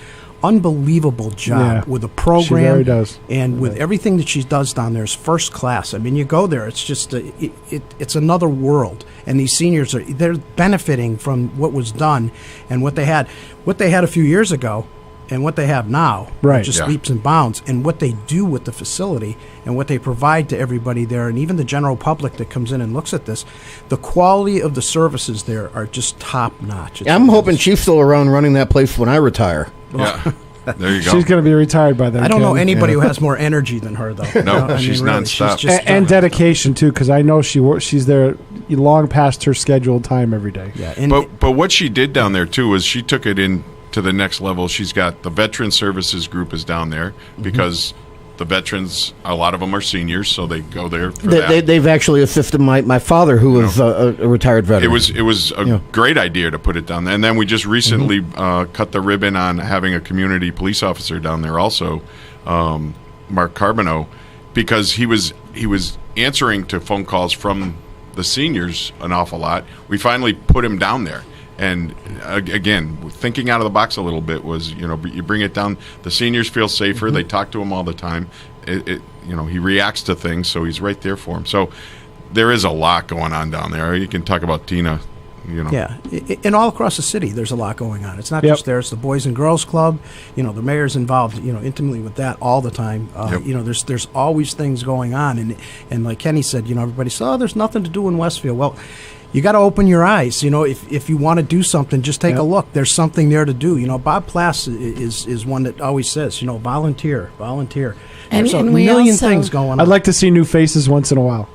unbelievable job with the program.
She very does.
And with everything that she does down there is first class. I mean, you go there, it's just, it's another world. And these seniors, they're benefiting from what was done and what they had a few years ago. And what they have now, just leaps and bounds, and what they do with the facility and what they provide to everybody there, and even the general public that comes in and looks at this, the quality of the services there are just top notch.
I'm hoping she's still around running that place when I retire.
Yeah. There you go.
She's going to be retired by then.
I don't know anybody who has more energy than her, though.
No, she's nonstop.
She's just,
and dedication, too, because I know she's there long past her scheduled time every day.
Yeah,
but what she did down there, too, was she took it in to the next level. She's got the Veteran Services group is down there because the veterans, a lot of them are seniors, so they go there for that.
They've actually assisted my father, who was a retired veteran.
It was a great idea to put it down there. And then we just recently cut the ribbon on having a community police officer down there also, Mark Carbonneau, because he was answering to phone calls from the seniors an awful lot. We finally put him down there. And again, thinking out of the box a little bit was, you bring it down. The seniors feel safer. They talk to him all the time. He reacts to things, so he's right there for him. So there is a lot going on down there. You can talk about Tina
Yeah, and all across the city, there's a lot going on. It's not just there; it's the Boys and Girls Club. The mayor's involved, intimately with that all the time. There's always things going on, and like Kenny said, everybody says, "Oh, there's nothing to do in Westfield." Well, you got to open your eyes. If you want to do something, just take a look. There's something there to do. Bob Plass is one that always says, volunteer.
And,
There's a
we
million
also,
things going on.
I'd like to see new faces once in a while.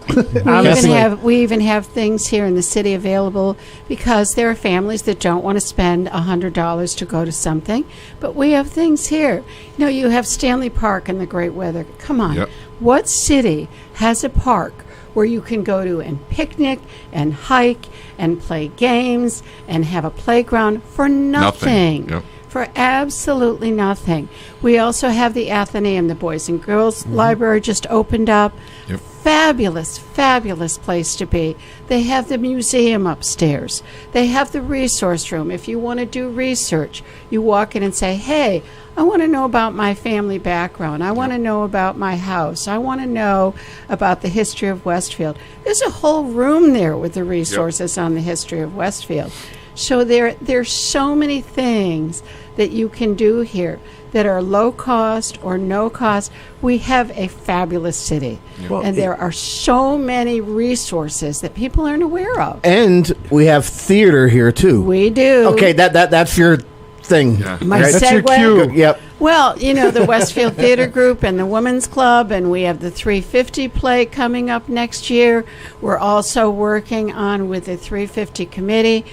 We even have things here in the city available because there are families that don't want to spend $100 to go to something, but we have things here. You have Stanley Park in the great weather. Come on.
Yep.
What city has a park where you can go to and picnic and hike and play games and have a playground for nothing?
Yep.
For absolutely nothing. We also have the Athenaeum, the Boys and Girls Library just opened up.
Yep.
Fabulous place to be. They have the museum upstairs. They have the resource room. If you want to do research, you walk in and say, hey, I want to know about my family background. I want to know about my house. I want to know about the history of Westfield. There's a whole room there with the resources on the history of Westfield. So there's so many things that you can do here that are low cost or no cost. We have a fabulous city, and there are so many resources that people aren't aware of.
And we have theater here too.
We do.
Okay, that's your thing.
Yeah.
My
right?
That's your
segue.
cue.
Yep.
Well, the Westfield Theater Group and the Women's Club, and we have the 350 play coming up next year. We're also working on with the 350 committee.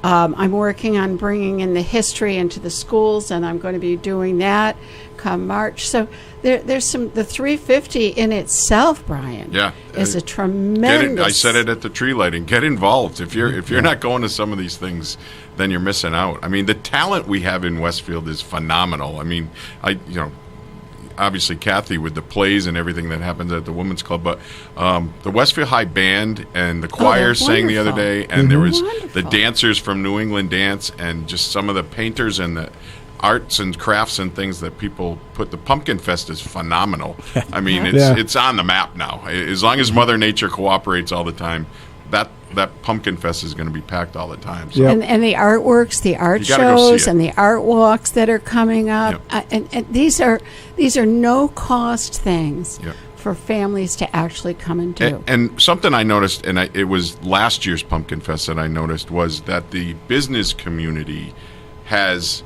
I'm working on bringing in the history into the schools, and I'm going to be doing that come March. So there's the 350 in itself, Brian.
Yeah,
is a tremendous.
I said it at the tree lighting. Get involved. If you're not going to some of these things, then you're missing out. I mean, the talent we have in Westfield is phenomenal. I mean, obviously Kathy with the plays and everything that happens at the Women's Club, but the Westfield High Band and the choir sang the other day, and there was the dancers from New England Dance, and just some of the painters and the arts and crafts and things that people put. The Pumpkin Fest is phenomenal. I mean, it's on the map now. As long as Mother Nature cooperates all the time, that Pumpkin Fest is going to be packed all the time. So.
And the artworks, the art shows, and the art walks that are coming up, and these are no cost things for families to actually come and do.
And something I noticed, and it was last year's Pumpkin Fest that I noticed, was that the business community has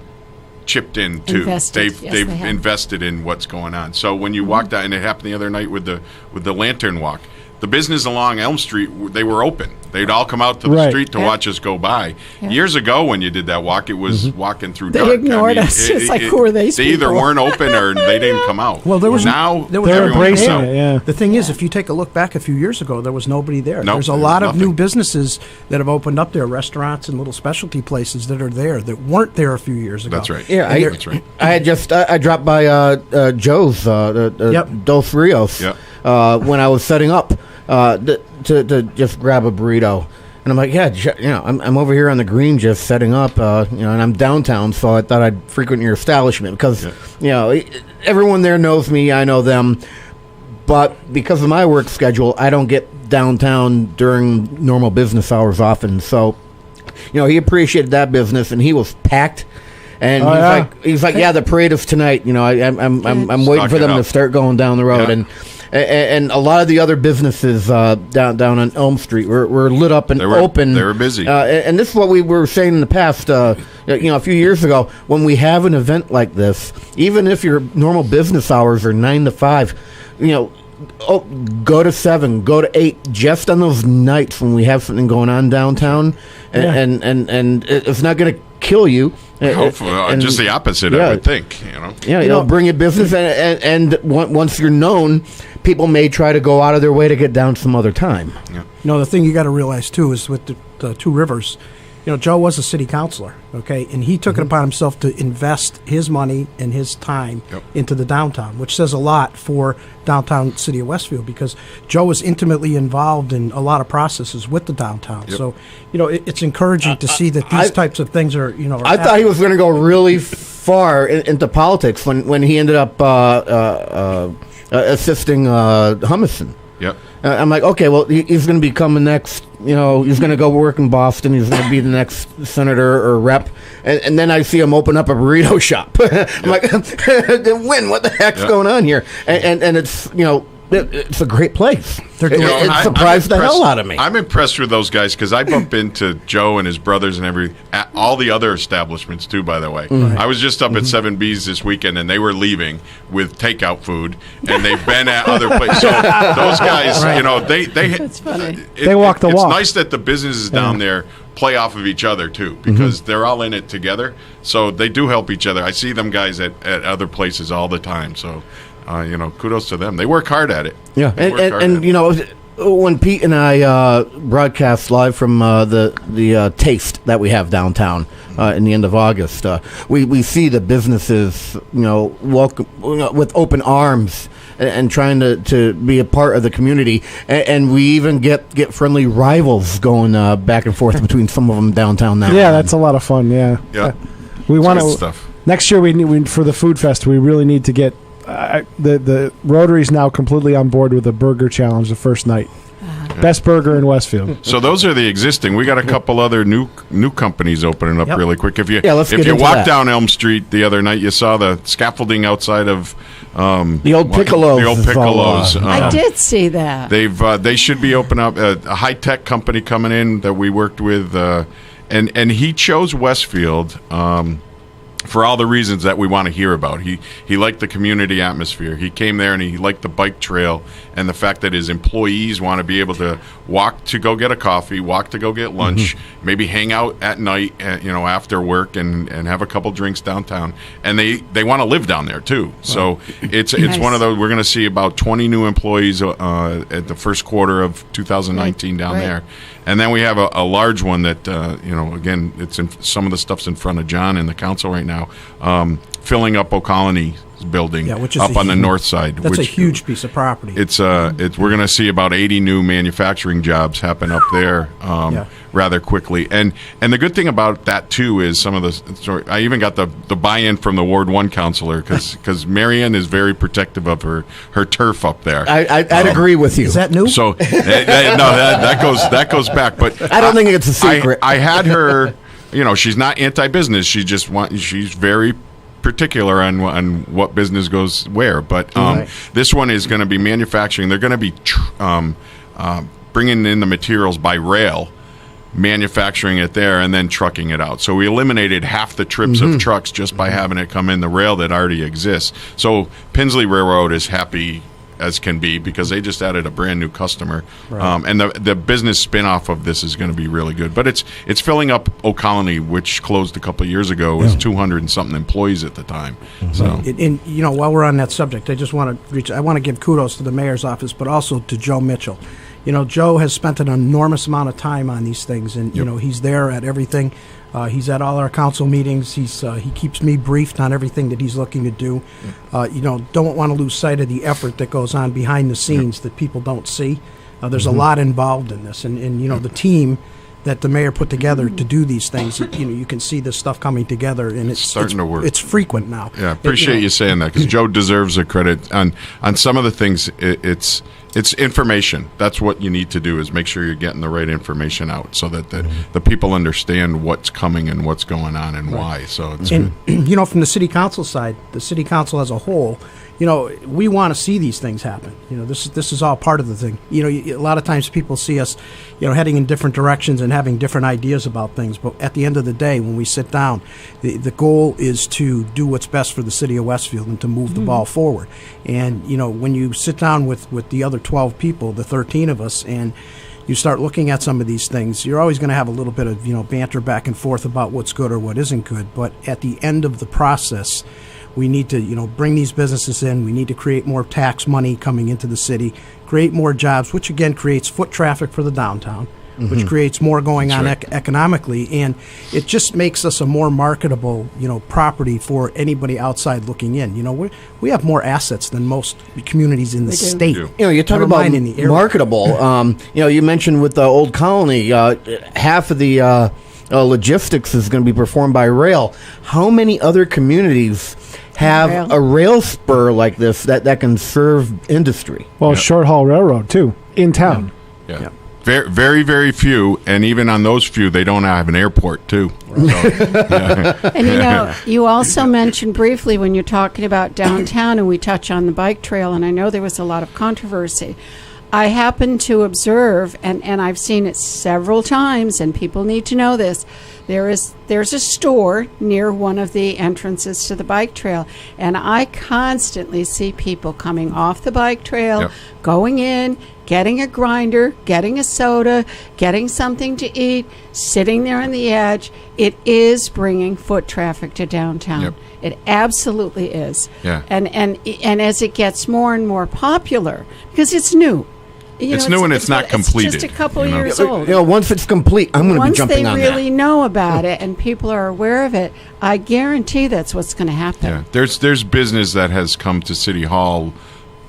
chipped in too. They've invested in what's going on. So when you walked out, and it happened the other night with the lantern walk, the business along Elm Street, they were open. They'd all come out to the street to watch us go by. Years ago, when you did that walk, it was walking through dark.
They ignored us. It's like, who are these
They
people?
either weren't open or they didn't come out.
Well, there was
they're embracing it. Yeah.
The thing is, if you take a look back a few years ago, there was nobody there.
Nope,
There's a lot of new businesses that have opened up there, restaurants and little specialty places that are there that weren't there a few years ago.
That's right.
Yeah,
that's right.
I dropped by Joe's Dos Rios when I was setting up to just grab a burrito. And I'm like, I'm over here on the green just setting up, and I'm downtown, so I thought I'd frequent your establishment because, everyone there knows me, I know them, but because of my work schedule, I don't get downtown during normal business hours often. So, he appreciated that business, and he was packed. And he's like, the parade is tonight. I'm waiting for them to start going down the road, and a lot of the other businesses down on Elm Street were lit up and open.
They were busy.
And this is what we were saying in the past. A few years ago, when we have an event like this, even if your normal business hours are 9 to 5, go to 7, go to 8, just on those nights when we have something going on downtown, and it's not going to kill you.
Hopefully, just the opposite, I would think.
Bring your business, and once you're known, people may try to go out of their way to get down some other time.
Yeah.
The thing you got to realize too is with the Two Rivers, Joe was a city councilor, okay, and he took it upon himself to invest his money and his time into the downtown, which says a lot for downtown city of Westfield because Joe was intimately involved in a lot of processes with the downtown. So, it's encouraging to see that these types of things are,
I thought he was going to go really far into politics when he ended up assisting Humison.
Yep.
I'm like, okay, well, he's going to become the next, he's going to go work in Boston. He's going to be the next senator or rep. And then I see him open up a burrito shop. I'm like, when? What the heck's going on here? And it's, it's a great place. It surprised the hell out of me.
I'm impressed with those guys because I bump into Joe and his brothers and all the other establishments too. By the way, I was just up at 7B's this weekend, and they were leaving with takeout food, and they've been at other places. So those guys, they
That's funny.
They walk the walk.
It's nice that the businesses down there play off of each other too, because they're all in it together. So they do help each other. I see them guys at other places all the time. So. Kudos to them. They work hard at it.
Yeah, and when Pete and I broadcast live from the taste that we have downtown in the end of August, we see the businesses, welcome with open arms and trying to be a part of the community, and we even get friendly rivals going back and forth between some of them downtown now.
Yeah, that's a lot of fun. Yeah. We want to next year. We for the food fest. We really need to get. The Rotary's now completely on board with the burger challenge the first night. Best burger in Westfield.
So those are the existing. We got a couple other new companies opening up really quick. If you walk down Elm Street the other night, you saw the scaffolding outside of
the old Piccolos.
The old Piccolos.
I did see that.
They should be opening up a high tech company coming in that we worked with, and he chose Westfield. For all the reasons that we want to hear about. He liked the community atmosphere. He came there and he liked the bike trail and the fact that his employees want to be able to walk to go get a coffee, walk to go get lunch, maybe hang out at night, after work and have a couple drinks downtown. And they want to live down there too. So it's
Nice.
one of those. We're going to see about 20 new employees at the first quarter of 2019 down there. And then we have a large one that, again, it's some of the stuff's in front of John and the council right now, filling up O'Colony's building
which is
up on the north side.
That's a huge piece of property.
We're going to see about 80 new manufacturing jobs happen up there rather quickly. And the good thing about that, too, is some of the I even got the buy-in from the Ward 1 counselor because Marianne is very protective of her turf up there.
I'd agree with you.
Is that new?
So, no, that goes back. But
I don't think it's a secret.
I had her, she's not anti-business. She's very particular on what business goes where, but this one is going to be manufacturing. They're going to be bringing in the materials by rail, manufacturing it there, and then trucking it out. So we eliminated half the trips of trucks just by having it come in the rail that already exists. So Pinsley Railroad is happy as can be because they just added a brand new customer, and the business spin-off of this is going to be really good. But it's filling up O'Colony, which closed a couple of years ago, with 200 and something employees at the time. So,
and while we're on that subject, I just want to give kudos to the mayor's office, but also to Joe Mitchell. Joe has spent an enormous amount of time on these things, and he's there at everything. He's at all our council meetings. He keeps me briefed on everything that he's looking to do. Don't want to lose sight of the effort that goes on behind the scenes that people don't see. There's a lot involved in this, and the team that the mayor put together to do these things. You can see this stuff coming together, and it's
starting to work.
It's frequent now.
Yeah, appreciate you saying that because Joe deserves the credit on some of the things. It's information. That's what you need to do is make sure you're getting the right information out so that the people understand what's coming and what's going on and why. So it's good.
From the city council side, the city council as a whole, we want to see these things happen. This is all part of the thing. A lot of times people see us, heading in different directions and having different ideas about things. But at the end of the day, when we sit down, the goal is to do what's best for the city of Westfield and to move the ball forward. And, when you sit down with the other 12 people, the 13 of us, and you start looking at some of these things, you're always going to have a little bit of, banter back and forth about what's good or what isn't good. But at the end of the process, we need to, bring these businesses in. We need to create more tax money coming into the city, create more jobs, which again creates foot traffic for the downtown, which creates more going on economically, and it just makes us a more marketable, property for anybody outside looking in. We have more assets than most communities in the state.
You talk about marketable. You mentioned with the Old Colony, half of the logistics is going to be performed by rail. How many other communities have a rail spur like this that can serve industry?
Well, short haul railroad too in town.
Yeah. Very, very, very few, and even on those few, they don't have an airport too. So, yeah.
And you also mentioned briefly when you're talking about downtown, and we touch on the bike trail, and I know there was a lot of controversy. I happen to observe, and I've seen it several times, and people need to know this. There's a store near one of the entrances to the bike trail, and I constantly see people coming off the bike trail, going in, getting a grinder, getting a soda, getting something to eat, sitting there on the edge. It is bringing foot traffic to downtown. It absolutely is.
Yeah.
And as it gets more and more popular, because it's new.
It's new and it's not completed.
It's just a couple years old.
Once it's complete, I'm going to be jumping on that.
Once they really know about it and people are aware of it, I guarantee that's what's going to happen.
Yeah, there's business that has come to City Hall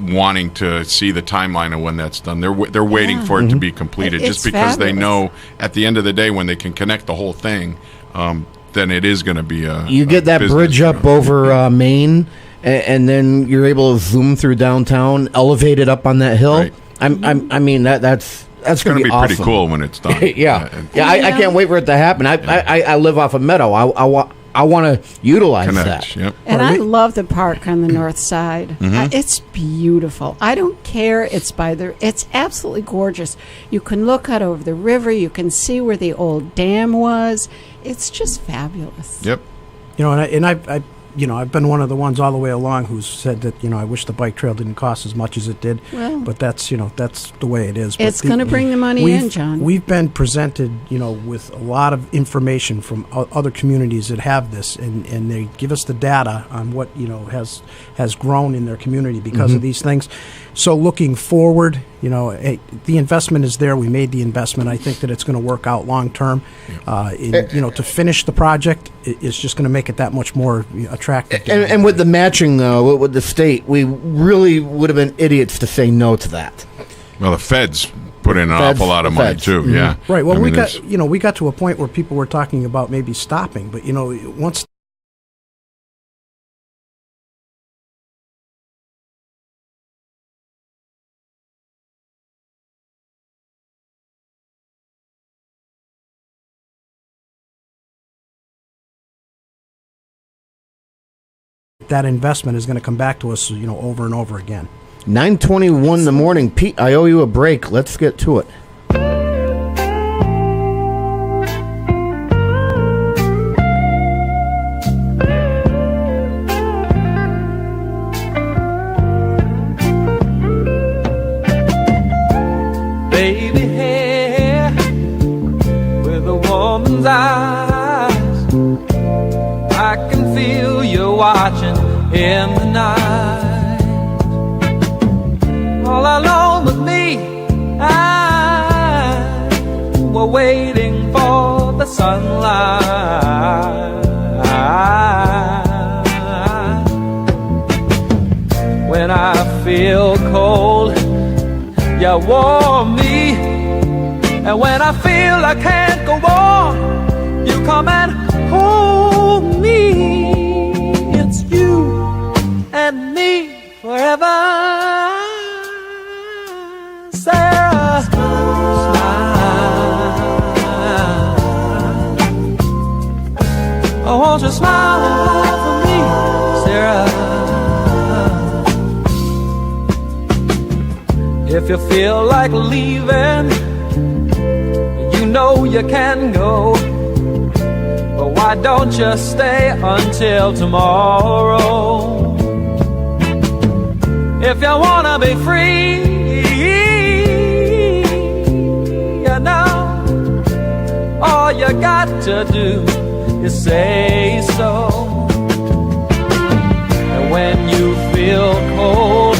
wanting to see the timeline of when that's done. They're waiting for it to be completed, just because they know at the end of the day when they can connect the whole thing, then it is going to be a.
You get that bridge up over Main, and then you're able to zoom through downtown, elevate it up on that hill.
Right.
I mean that's going to be awesome.
Pretty cool when it's done.
I can't wait for it to happen. I live off a meadow. I want to utilize that.
Yep.
And I love the park on the north side. It's beautiful. I don't care. It's absolutely gorgeous. You can look out over the river. You can see where the old dam was. It's just fabulous.
Yep.
I've been one of the ones all the way along who's said that, I wish the bike trail didn't cost as much as it did.
Well,
but that's the way it is.
It's going to bring the money in, John.
We've been presented, with a lot of information from other communities that have this, and they give us the data on what, has grown in their community because of these things. So looking forward, the investment is there. We made the investment. I think that it's going to work out long term. To finish the project is just going to make it that much more attractive.
And with the matching, though, with the state, we really would have been idiots to say no to that.
Well, the feds put in an awful lot of money too. Yeah,
right. Well, we got to a point where people were talking about maybe stopping, but once. That investment is going to come back to us, over and over again.
9:21 in the morning. Pete, I owe you a break. Let's get to it.
Baby hair with a woman's eyes, I can feel you watching in the night. All alone with me, we're waiting for the sunlight. When I feel cold, you warm me, and when I feel I can't go on, you come and hold me. It's you and me forever. Sarah, smile. Oh, won't you smile and laugh for me, Sarah? If you feel like leaving, you know you can go. But why don't you stay until tomorrow? If you wanna be free, all you got to do is say so. And when you feel cold,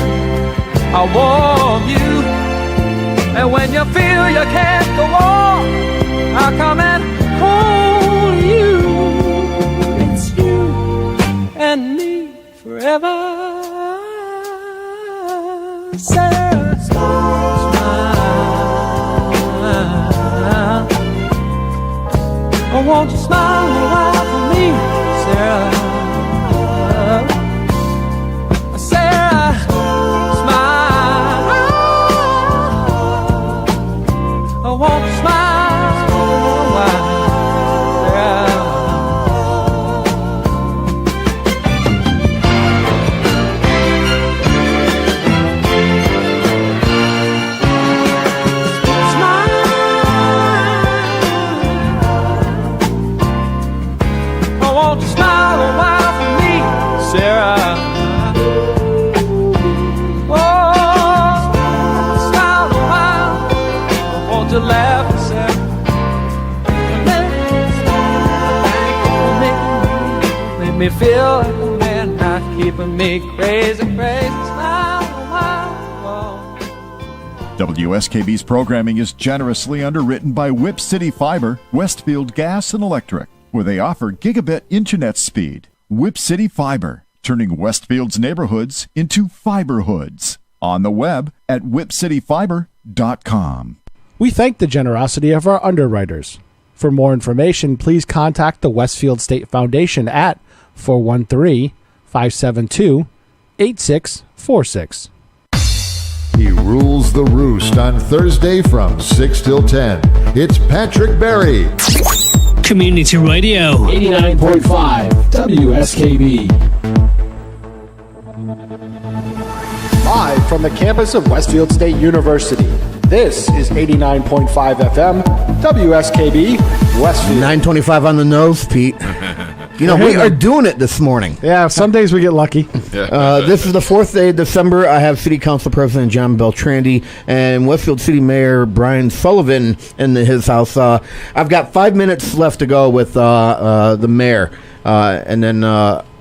I'll warm you. And when you feel you can't go on, I'll come and hold you. It's you and me forever. Sarah, smile. Oh, won't you smile a while for me, Sarah? Sarah, smile. Oh,
me feel like a man, not keeping me crazy, crazy. Smile, wow, wow.
WSKB's programming is generously underwritten by Whip City Fiber, Westfield Gas and Electric, where they offer gigabit internet speed. Whip City Fiber, turning Westfield's neighborhoods into fiberhoods. On the web at whipcityfiber.com.
We thank the generosity of our underwriters. For more information, please contact the Westfield State Foundation at 413-572-8646.
He rules the roost on Thursday from 6 till 10. It's Patrick Berry.
Community Radio.
89.5 WSKB.
Live from the campus of Westfield State University, this is 89.5 FM, WSKB, Westfield.
9:25 on the nose, Pete. You know, we are doing it this morning.
Yeah, some days we get lucky.
This is the 4th day of December. I have City Council President John Beltrandi and Westfield City Mayor Brian Sullivan in his house. I've got 5 minutes left to go with the mayor, and then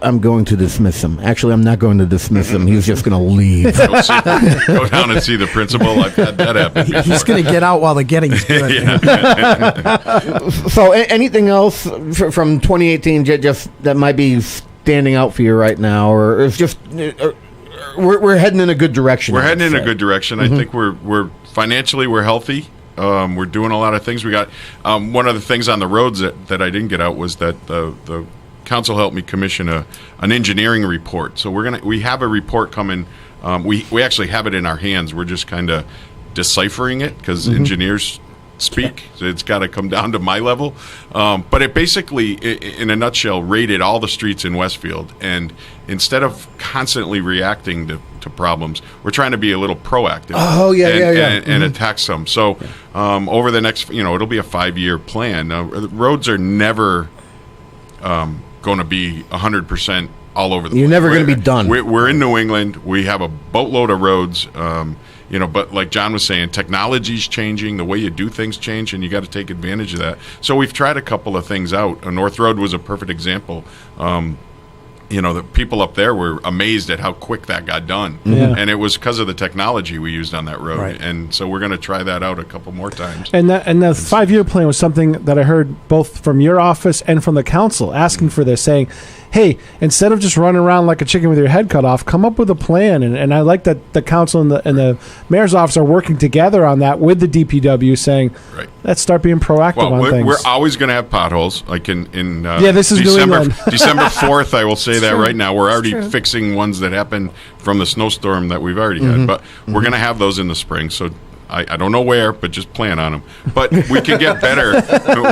I'm going to dismiss him. Actually, I'm not going to dismiss him. He's just going to leave.
Go down and see the principal. I've had that happen before.
He's going to get out while the getting's good.
So, anything else from 2018 just that might be standing out for you right now, or it's just we're heading in a good direction?
We're heading in a good direction. I think we're financially we're healthy. We're doing a lot of things. We got one of the things on the roads that I didn't get out was that the council helped me commission an engineering report. So we have a report coming. We actually have it in our hands. We're just kind of deciphering it because engineers speak. So it's got to come down to my level. But it basically, in a nutshell, rated all the streets in Westfield. And instead of constantly reacting to problems, we're trying to be a little proactive.
Oh, yeah.
And attack some. So over the next, it'll be a 5-year plan. Roads are never going to be 100% all over the place.
You're never going to be done.
We're in New England. We have a boatload of roads. But like John was saying, technology's changing. The way you do things change, and you got to take advantage of that. So we've tried a couple of things out. North Road was a perfect example. The people up there were amazed at how quick that got done.
Yeah.
And it was because of the technology we used on that road.
Right.
And so we're going to try that out a couple more times.
And the 5-year plan was something that I heard both from your office and from the council asking for this, saying, hey, instead of just running around like a chicken with your head cut off, come up with a plan. And I like that the council and the mayor's office are working together on that with the DPW, saying,
right,
let's start being proactive on things.
We're always going to have potholes. Like in
this is
December,
New England.
December 4th, I will say that
true.
right now. We're already
It's true.
fixing ones that happened from the snowstorm that we've already had. But we're going to have those in the spring. So I don't know where, but just plan on them. But we can get better.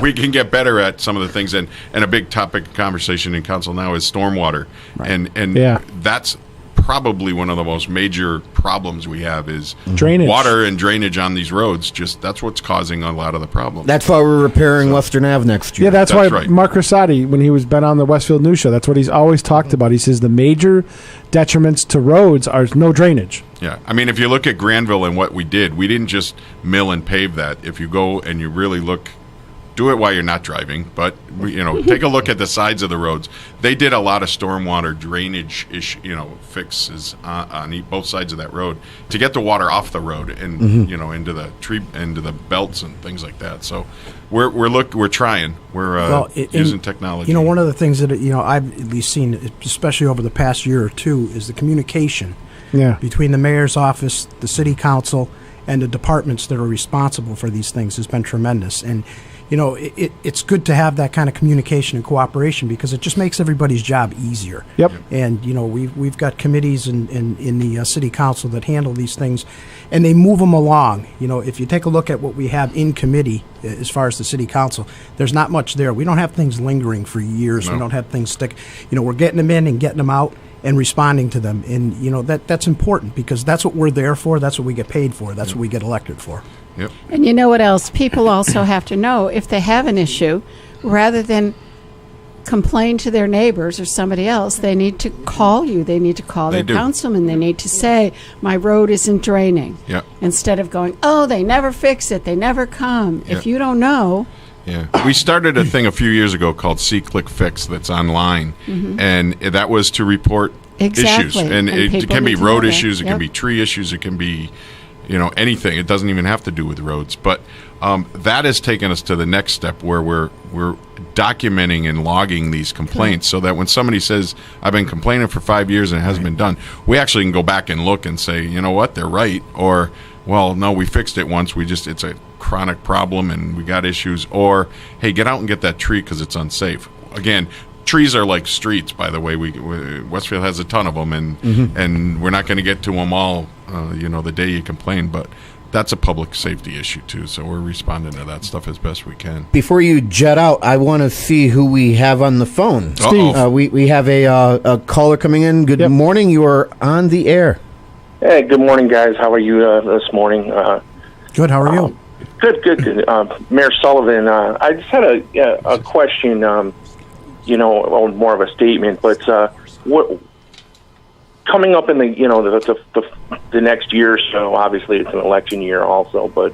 We can get better at some of the things. And a big topic of conversation in council now is stormwater. Right. And that's probably one of the most major problems we have is
drainage.
Water and drainage on these roads. That's what's causing a lot of the problems.
That's why we're repairing Western Ave next year.
Yeah, that's why
right.
Mark Rosati, when he was been on the Westfield News Show, that's what he's always talked about. He says the major detriments to roads are no drainage.
Yeah, I mean, if you look at Granville and what we didn't just mill and pave that. If you go and you really look, do it while you're not driving, but take a look at the sides of the roads. They did a lot of stormwater drainage fixes on both sides of that road to get the water off the road and into the tree, into the belts and things like that. So we're trying. We're using technology.
One of the things that I've at least seen, especially over the past year or two, is the communication between the mayor's office, the city council, and the departments that are responsible for these things has been tremendous. And it's good to have that kind of communication and cooperation because it just makes everybody's job easier.
Yep.
And we've got committees in the city council that handle these things, and they move them along. If you take a look at what we have in committee as far as the city council, there's not much there. We don't have things lingering for years.
No.
We don't have things stick. We're getting them in and getting them out and responding to them. And that's important because that's what we're there for. That's what we get paid for. That's what we get elected for.
Yep.
And you know what else? People also have to know if they have an issue, rather than complain to their neighbors or somebody else, they need to call you. They need to call their councilman. They need to say, my road isn't draining.
Yep.
Instead of going, oh, they never fix it. They never come.
Yep.
If you don't know,
Yeah, we started a thing a few years ago called See Click Fix that's online, and that was to report issues, and it
people
can be
need to
road
know that.
issues, it
Yep.
can be tree issues, it can be, anything. It doesn't even have to do with roads, but that has taken us to the next step where we're documenting and logging these complaints, so that when somebody says, "I've been complaining for 5 years and it hasn't been done," we actually can go back and look and say, "You know what? They're right," or, "Well, no, we fixed it once. It's a chronic problem and we got issues," or, "Hey, get out and get that tree because it's unsafe." Again, trees are like streets, by the way. Westfield has a ton of them, and we're not going to get to them all, the day you complain, but that's a public safety issue too. So we're responding to that stuff as best we can.
Before you jet out, I want to see who we have on the phone.
Steve.
We have a caller coming in. Good morning. You are on the air.
Hey, good morning, guys. How are you this morning?
Good. How are you?
Good. Mayor Sullivan, I just had a question, or more of a statement, but what coming up in the next year or so, obviously it's an election year also, but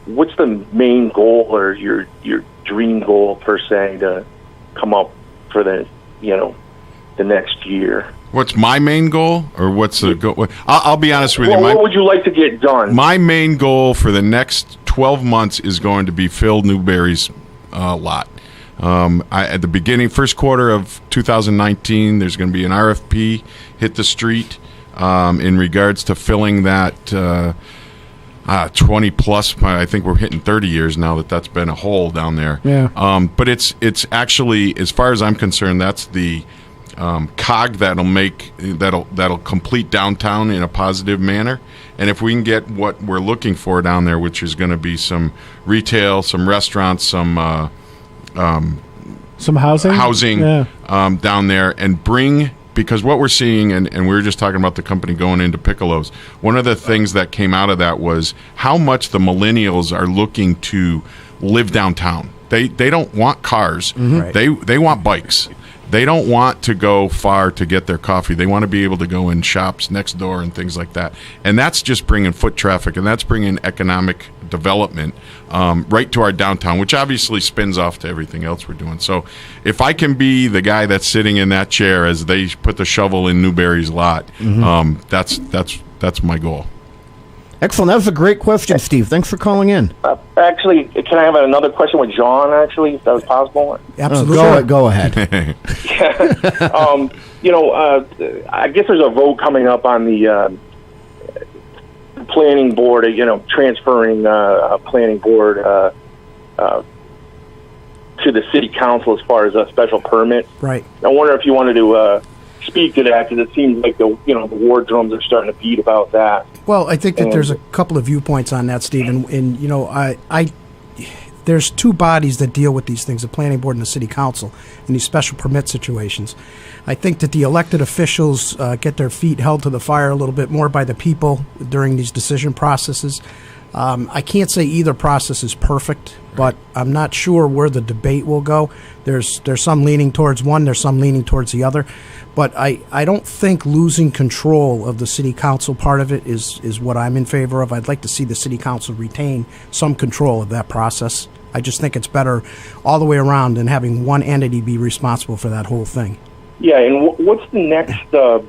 what's the main goal or your dream goal per se to come up for the next year?
What's my main goal, or what's the goal? I'll be honest with you.
What would you like to get done?
My main goal for the next 12 months is going to be Phil Newberry's lot. At the beginning, first quarter of 2019, there's going to be an RFP hit the street in regards to filling that 20 plus. I think we're hitting 30 years now that's been a hole down there.
Yeah.
But it's actually, as far as I'm concerned, that's the cog that'll complete downtown in a positive manner. And if we can get what we're looking for down there, which is going to be some retail, some restaurants, some
housing
down there, and bring, because what we're seeing, and we were just talking about the company going into Piccolo's, one of the things that came out of that was how much the millennials are looking to live downtown. They don't want cars.
Right.
They want bikes. They don't want to go far to get their coffee. They want to be able to go in shops next door and things like that. And that's just bringing foot traffic, and that's bringing economic development right to our downtown, which obviously spins off to everything else we're doing. So if I can be the guy that's sitting in that chair as they put the shovel in Newberry's lot, that's my goal.
Excellent. That was a great question, Steve. Thanks for calling in.
Actually, can I have another question with John, actually, if that was possible?
Absolutely.
Go ahead.
I guess there's a vote coming up on the planning board, transferring planning board to the city council as far as a special permit.
Right.
I wonder if you wanted to speak to that, because it seems like the war drums are starting to beat about that.
Well, I think that there's a couple of viewpoints on that, Steve, and there's two bodies that deal with these things, the planning board and the city council, in these special permit situations. I think that the elected officials get their feet held to the fire a little bit more by the people during these decision processes. I can't say either process is perfect, but I'm not sure where the debate will go. There's some leaning towards one, there's some leaning towards the other. But I don't think losing control of the city council part of it is what I'm in favor of. I'd like to see the city council retain some control of that process. I just think it's better all the way around than having one entity be responsible for that whole thing.
Yeah, and what's the next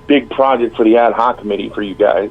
big project for the ad hoc committee for you guys?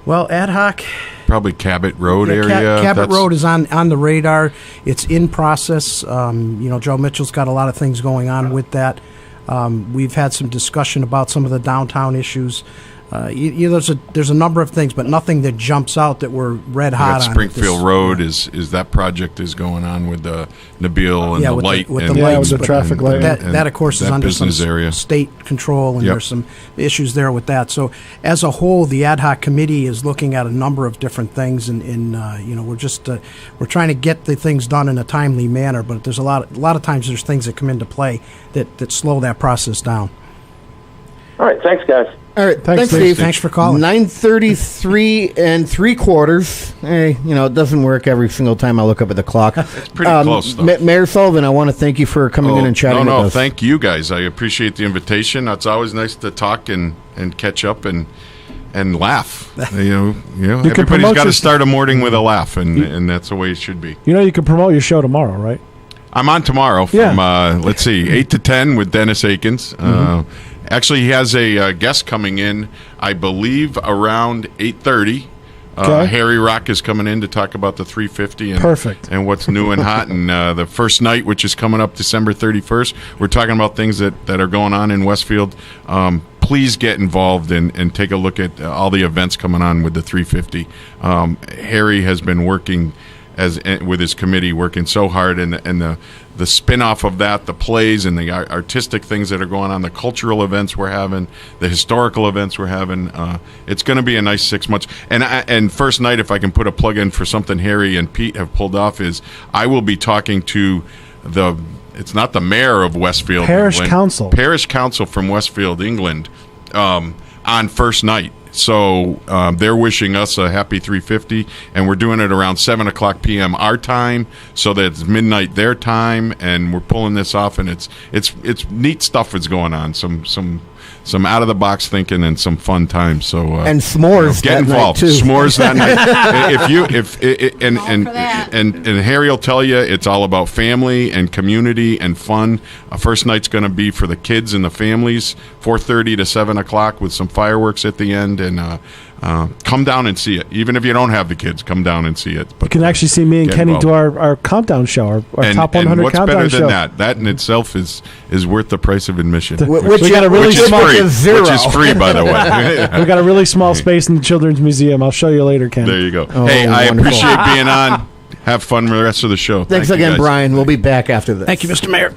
Well, ad hoc...
Probably Cabot Road area.
Cabot Road is on the radar. It's in process. Joe Mitchell's got a lot of things going on with that. We've had some discussion about some of the downtown issues. There's a number of things, but nothing that jumps out that we're red hot on.
Springfield Road is that project is going on with the Nabil and the light.
With the traffic light. That of course is under some
area.
State control, and there's some issues there with that. So as a whole, the ad hoc committee is looking at a number of different things, and we're trying to get the things done in a timely manner. But there's a lot of times there's things that come into play that slow that process down.
All right, thanks, guys.
All right, thanks, Steve.
Thanks for calling.
9:33 3/4. Hey, it doesn't work every single time I look up at the clock.
It's pretty close, though.
Mayor Sullivan, I want to thank you for coming in and chatting with us.
Thank you, guys. I appreciate the invitation. It's always nice to talk and catch up, and and laugh. You know,
You can
everybody's
promote
got to
your-
start a morning with a laugh, and that's the way it should be.
You know, you can promote your show tomorrow, right?
I'm on tomorrow from let's see, 8 to 10 with Dennis Akins. Actually, he has a guest coming in, I believe, around 8:30.
Okay.
Harry Rock is coming in to talk about the 350 and
Perfect.
and what's new and hot. And the first night, which is coming up December 31st, we're talking about things that are going on in Westfield. Please get involved and take a look at all the events coming on with the 350. Harry has been working with his committee, working so hard, and the spin-off of that, the plays and the artistic things that are going on, the cultural events we're having, the historical events we're having. It's going to be a nice 6 months. And first night, if I can put a plug in for something Harry and Pete have pulled off, is I will be talking to it's not the mayor of Westfield,
Parish
England,
council
from Westfield, England, on first night. So they're wishing us a happy 350, and we're doing it around 7 o'clock p.m. our time, so that it's midnight their time, and we're pulling this off, and it's neat stuff that's going on. Some out of the box thinking and some fun times. So
and s'mores
get
that
involved.
night too.
S'mores that night. And Harry will tell you it's all about family and community and fun. First night's going to be for the kids and the families, 4:30 to 7 o'clock with some fireworks at the end, and come down and see it. Even if you don't have the kids, come down and see it. But
You can actually see me and
get
Kenny
involved.
do our countdown show, our top 100
and what's
countdown
better
show.
than that? That in itself is worth the price of admission.
Which
We got a really
which is
small-
free.
is zero.
Which is free, by the way.
We got a really small space in the Children's Museum. I'll show you later, Ken.
There you go.
Oh,
hey, I
wonderful.
appreciate being on. Have fun with the rest of the show.
Thanks
Thank you,
again,
guys.
Brian. We'll be back after this.
Thank you, Mr. Mayor.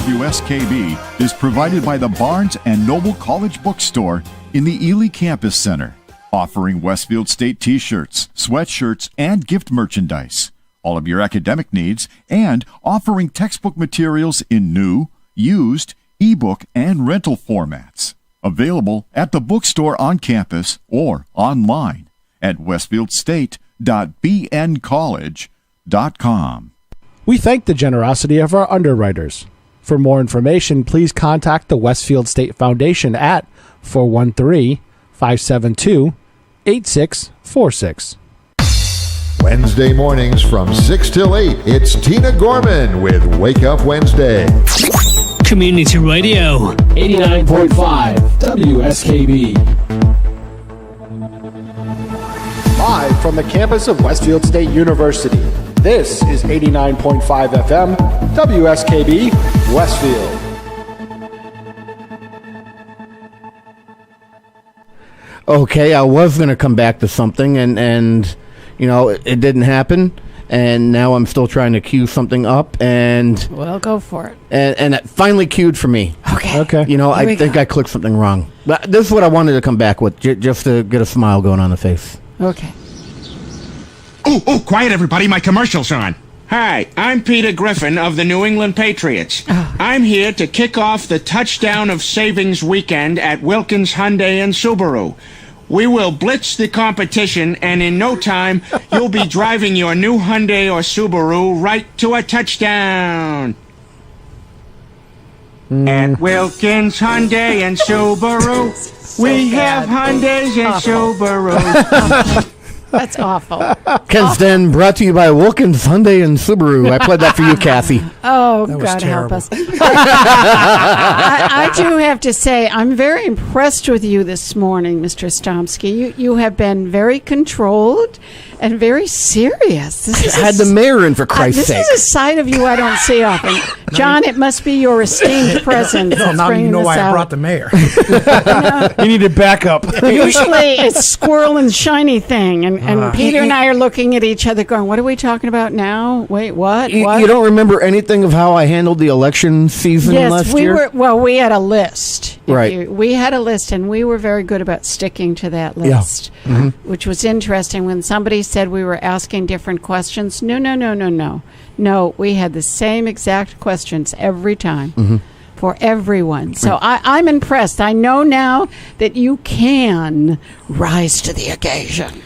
WSKB is provided by the Barnes & Noble College Bookstore in the Ely Campus Center, offering Westfield State t-shirts, sweatshirts, and gift merchandise, all of your academic needs, and offering textbook materials in new, used, ebook, and rental formats. Available at the bookstore on campus or online at westfieldstate.bncollege.com.
We thank the generosity of our underwriters. For more information, please contact the Westfield State Foundation at 413-572-8646.
Wednesday mornings from 6 till 8, it's Tina Gorman with Wake Up Wednesday.
Community Radio.
89.5 WSKB.
Live from the campus of Westfield State University, this is 89.5 FM, WSKB, Westfield.
Okay, I was going to come back to something, and you know, it didn't happen. And now I'm still trying to queue something up, and
Well, go for it.
and it finally queued for me.
Okay.
You know,
Here
I
we
think
go.
I clicked something wrong. But this is what I wanted to come back with, just to get a smile going on the face.
Okay.
Oh, quiet everybody, my commercial's on. Hi, I'm Peter Griffin of the New England Patriots. I'm here to kick off the Touchdown of Savings weekend at Wilkins Hyundai and Subaru. We will blitz the competition, and in no time, you'll be driving your new Hyundai or Subaru right to a touchdown. At Wilkins Hyundai and Subaru, we have Hyundais and Subarus.
That's awful.
Ken's Den brought to you by Wilkins, Hyundai, and Subaru. I played that for you, Kathy.
Oh,
That was
God help
terrible.
us. I do have to say, I'm very impressed with you this morning, Mr. Stomsky. You have been very controlled and very serious. This is
I had the mayor in, for Christ's
this
sake.
is a side of you I don't see often. John, it must be your esteemed presence that's
Now you
bringing
know
this
why
out.
I brought the mayor.
You needed backup.
Usually it's squirrel and shiny thing, and Peter and I are looking at each other going, what are we talking about now? Wait, what? What?
You don't remember anything of how I handled the election season last
Yes, we
year?
were. Well, we had a list.
Right.
We had a list, and we were very good about sticking to that
Yeah.
list, which was interesting. When somebody said we were asking different questions, no, we had the same exact questions every time for everyone. So I'm impressed. I know now that you can rise to the occasion.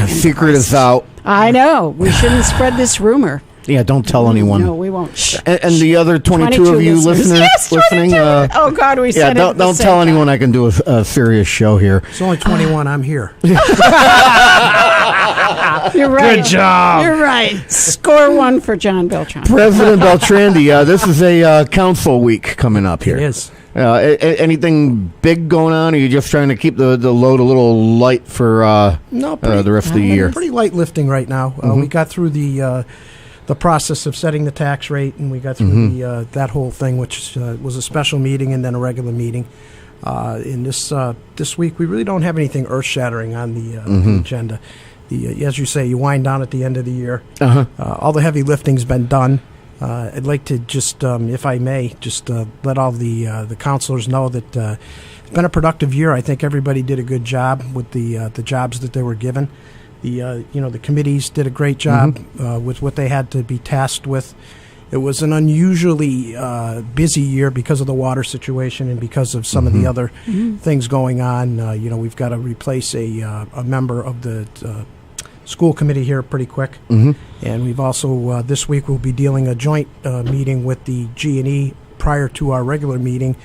Secret is out.
I know. We shouldn't spread this rumor.
Yeah, don't tell anyone.
No, we won't. Shh.
And the other 22 of you listeners
Yes, 22.
listening,
Oh, God, we
yeah,
said it at the
don't
same
tell
time.
anyone I can do a serious show here.
It's only 21. I'm here.
You're right.
Good job.
You're right. Score one for John Beltrandi.
President Beltrandi, this is a council week coming up here.
It is.
Anything big going on, or are you just trying to keep the load a little light for
No,
the rest of the year?
Pretty light lifting right now. We got through the process of setting the tax rate, and we got through the that whole thing, which was a special meeting and then a regular meeting. In this week, we really don't have anything earth-shattering on the agenda. As you say, you wind down at the end of the year. All the heavy lifting's been done. I'd like to just, if I may, just let all the counselors know that it's been a productive year. I think everybody did a good job with the jobs that they were given. The committees did a great job with what they had to be tasked with. It was an unusually busy year because of the water situation and because of some of the other things going on. We've got to replace a member of the school committee here pretty quick. And we've also, this week, we'll be dealing a joint meeting with the G&E prior to our regular meeting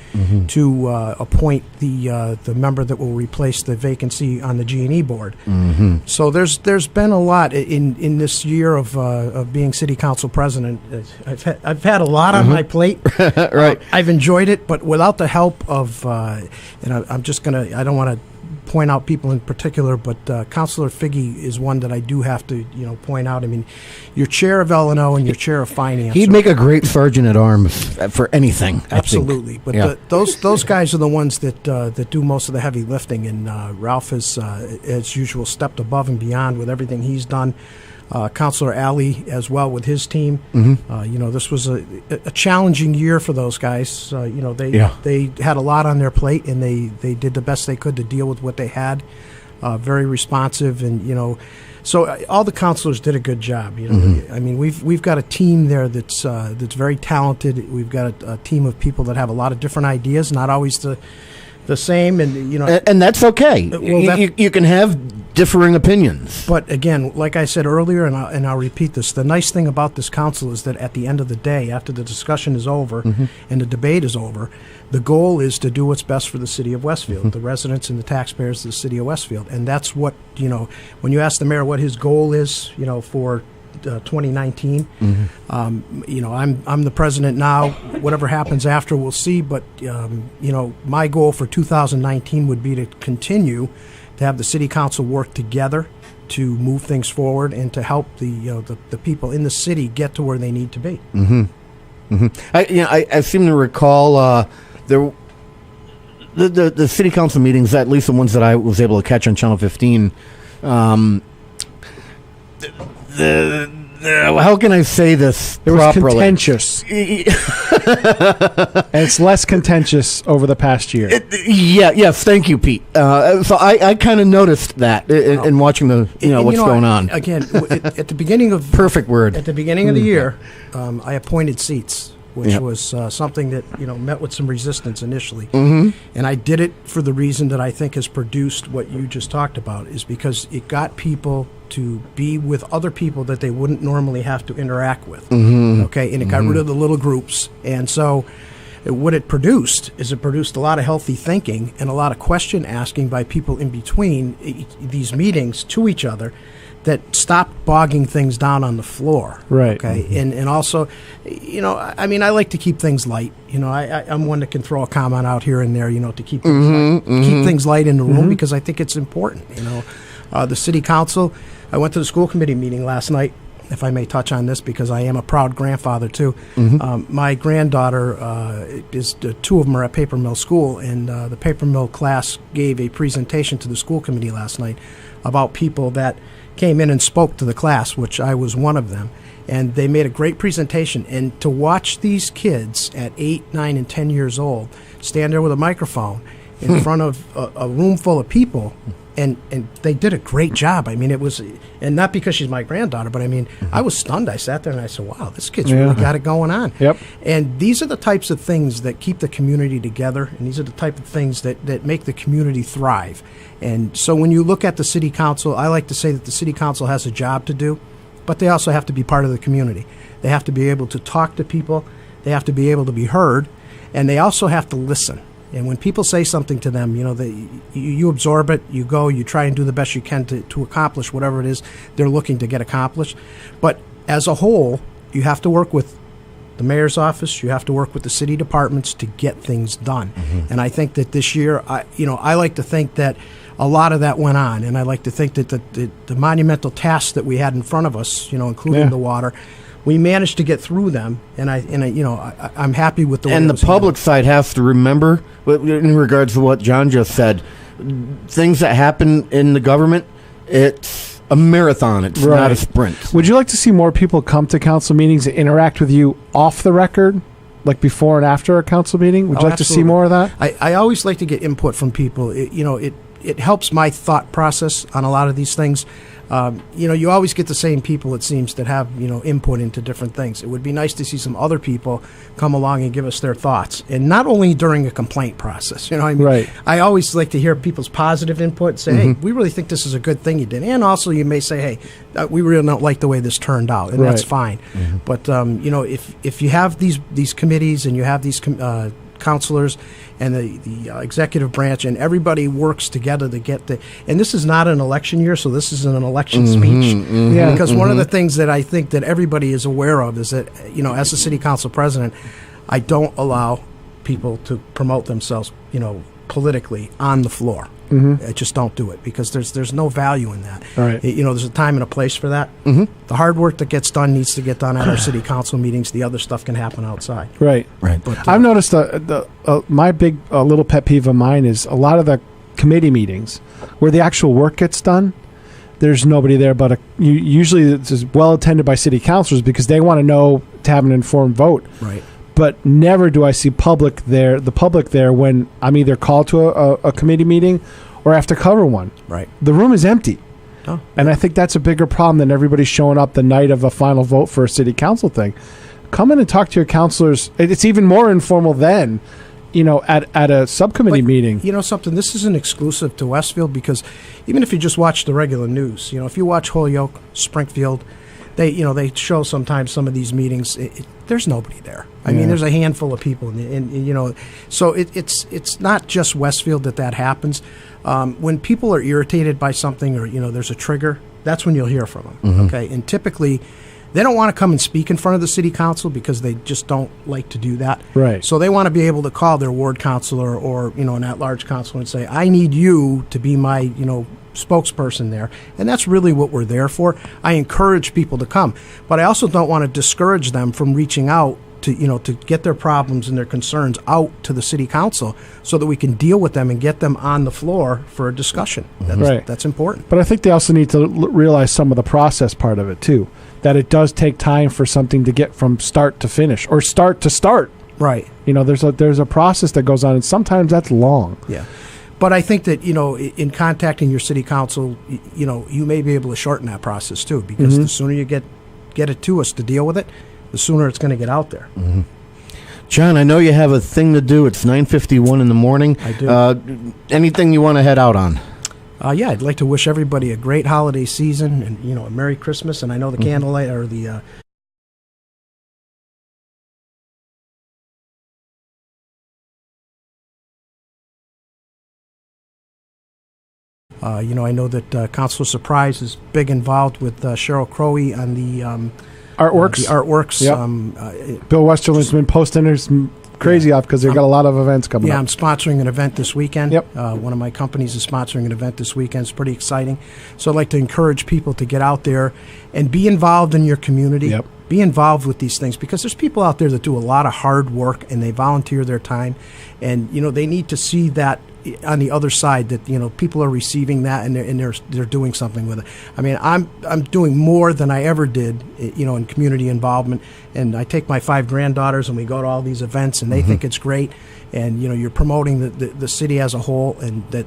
to appoint the member that will replace the vacancy on the G&E board. So there's been a lot in this year of being city council president. I've had a lot on my plate.
Right.
I've enjoyed it, but without the help of and I'm just gonna. I don't want to point out people in particular, but Councilor Figge is one that I do have to point out. I mean, you're chair of L&O and you're chair of finance.
He'd make a great sergeant at arms for anything. I
Absolutely,
think.
but
Yeah.
those guys are the ones that do most of the heavy lifting, and Ralph has, as usual, stepped above and beyond with everything he's done. Councilor Alley as well with his team.
Mhm.
This was a challenging year for those guys.
Yeah.
They had a lot on their plate, and they did the best they could to deal with what they had. Very responsive, and so all the councilors did a good job. I mean, we've got a team there that's very talented. We've got a team of people that have a lot of different ideas, not always the same, and
and that's okay.
Well,
You can have differing opinions.
But again, like I said earlier, and I'll repeat this: the nice thing about this council is that at the end of the day, after the discussion is over and the debate is over, the goal is to do what's best for the city of Westfield, the residents and the taxpayers of the city of Westfield, and that's what when you ask the mayor what his goal is, for 2019. I'm the president now. Whatever happens after, we'll see. But my goal for 2019 would be to continue to have the city council work together to move things forward and to help the people in the city get to where they need to be.
I seem to recall the city council meetings, at least the ones that I was able to catch on Channel 15. How can I say this
It was
properly?
contentious. And it's less contentious over the past year.
Yes, thank you, Pete. So I kind of noticed that in watching the what's going on.
Again, at the beginning of
perfect word.
At the beginning of the year, I appointed seats, which was something that met with some resistance initially, and I did it for the reason that I think has produced what you just talked about, is because it got people to be with other people that they wouldn't normally have to interact with. Okay, and it got rid of the little groups, and so what it produced is it produced a lot of healthy thinking and a lot of question asking by people in between these meetings to each other that stopped bogging things down on the floor.
Right.
Okay. And also, I like to keep things light. I'm one that can throw a comment out here and there, to keep things light, keep things light in the room, because I think it's important. The city council, I went to the school committee meeting last night, if I may touch on this, because I am a proud grandfather too. My granddaughter two of them are at Paper Mill School, and the Paper Mill class gave a presentation to the school committee last night about people that came in and spoke to the class, which I was one of them. And they made a great presentation. And to watch these kids at 8, 9, and 10 years old stand there with a microphone in front of a room full of people, and they did a great job. I mean, it was, and not because she's my granddaughter, but I mean, I was stunned. I sat there and I said, wow, this kid's really got it going on.
Yep.
And these are the types of things that keep the community together, and these are the type of things that make the community thrive. And so when you look at the city council, I like to say that the city council has a job to do, but they also have to be part of the community. They have to be able to talk to people. They have to be able to be heard, and they also have to listen. And when people say something to them, you absorb it, you go, you try and do the best you can to accomplish whatever it is they're looking to get accomplished. But as a whole, you have to work with the mayor's office, you have to work with the city departments to get things done. And I think that this year, I like to think that a lot of that went on, and I like to think that the monumental tasks that we had in front of us, including the water, we managed to get through them, and I'm happy with the way
And
it
the
was
public side has to remember, in regards to what John just said, things that happen in the government, it's a marathon. It's not a sprint.
Would you like to see more people come to council meetings and interact with you off the record, like before and after a council meeting? Would you like to see more of that?
I always like to get input from people. It helps my thought process on a lot of these things. You always get the same people, it seems, that have, input into different things. It would be nice to see some other people come along and give us their thoughts. And not only during a complaint process,
Right.
I always like to hear people's positive input, say, hey, we really think this is a good thing you did. And also you may say, hey, we really don't like the way this turned out, and that's fine. But, if you have these committees and you have these counselors and the executive branch, and everybody works together to get and this is not an election year, so this isn't an election speech. Because one of the things that I think that everybody is aware of is that, as a city council president, I don't allow people to promote themselves, politically on the floor. I just don't do it, because there's no value in that.
Right.
There's a time and a place for that. The hard work that gets done needs to get done at our city council meetings. The other stuff can happen outside.
Right.
But,
I've noticed my big little pet peeve of mine is a lot of the committee meetings where the actual work gets done. there's nobody there, but usually it's well attended by city councilors because they want to know to have an informed vote.
Right.
But never do I see the public there when I'm either called to a committee meeting or have to cover one.
Right.
The room is empty.
Oh.
And I think that's a bigger problem than everybody showing up the night of a final vote for a city council thing. Come in and talk to your councilors. It's even more informal then, at a subcommittee meeting.
You know something? This isn't exclusive to Westfield because even if you just watch the regular news, if you watch Holyoke, Springfield, they show sometimes some of these meetings. There's nobody there. I mean, there's a handful of people, and so it's not just Westfield that happens. When people are irritated by something or there's a trigger, that's when you'll hear from them.
Mm-hmm.
Okay, and typically they don't want to come and speak in front of the city council because they just don't like to do that.
Right.
So they want to be able to call their ward councilor or an at-large councilor and say, "I need you to be my spokesperson there," and that's really what we're there for. I encourage people to come, but I also don't want to discourage them from reaching out to get their problems and their concerns out to the city council so that we can deal with them and get them on the floor for a discussion. That's important.
But I think they also need to realize some of the process part of it too, that it does take time for something to get from start to finish or start to start.
Right.
There's a process that goes on, and sometimes that's long.
Yeah. But I think that, in contacting your city council, you may be able to shorten that process too, because the sooner you get it to us to deal with it, the sooner it's going to get out there.
Mm-hmm. John, I know you have a thing to do. It's 9:51 in the morning.
I do.
Anything you want to head out on?
Yeah, I'd like to wish everybody a great holiday season and, a Merry Christmas. And I know the candlelight or the... I know that Councilor Surprise is big involved with Cheryl Crowey on the
Artworks.
The artworks.
Yep. Bill Westerland's been posting his crazy off because they've got a lot of events coming up.
Yeah, I'm sponsoring an event this weekend.
Yep.
One of my companies is sponsoring an event this weekend. It's pretty exciting. So I'd like to encourage people to get out there and be involved in your community.
Yep.
Be involved with these things because there's people out there that do a lot of hard work and they volunteer their time. And, they need to see that on the other side that people are receiving that and they're doing something with it. I mean, I'm doing more than I ever did in community involvement, and I take my 5 granddaughters and we go to all these events and they think it's great, and you're promoting the city as a whole, and that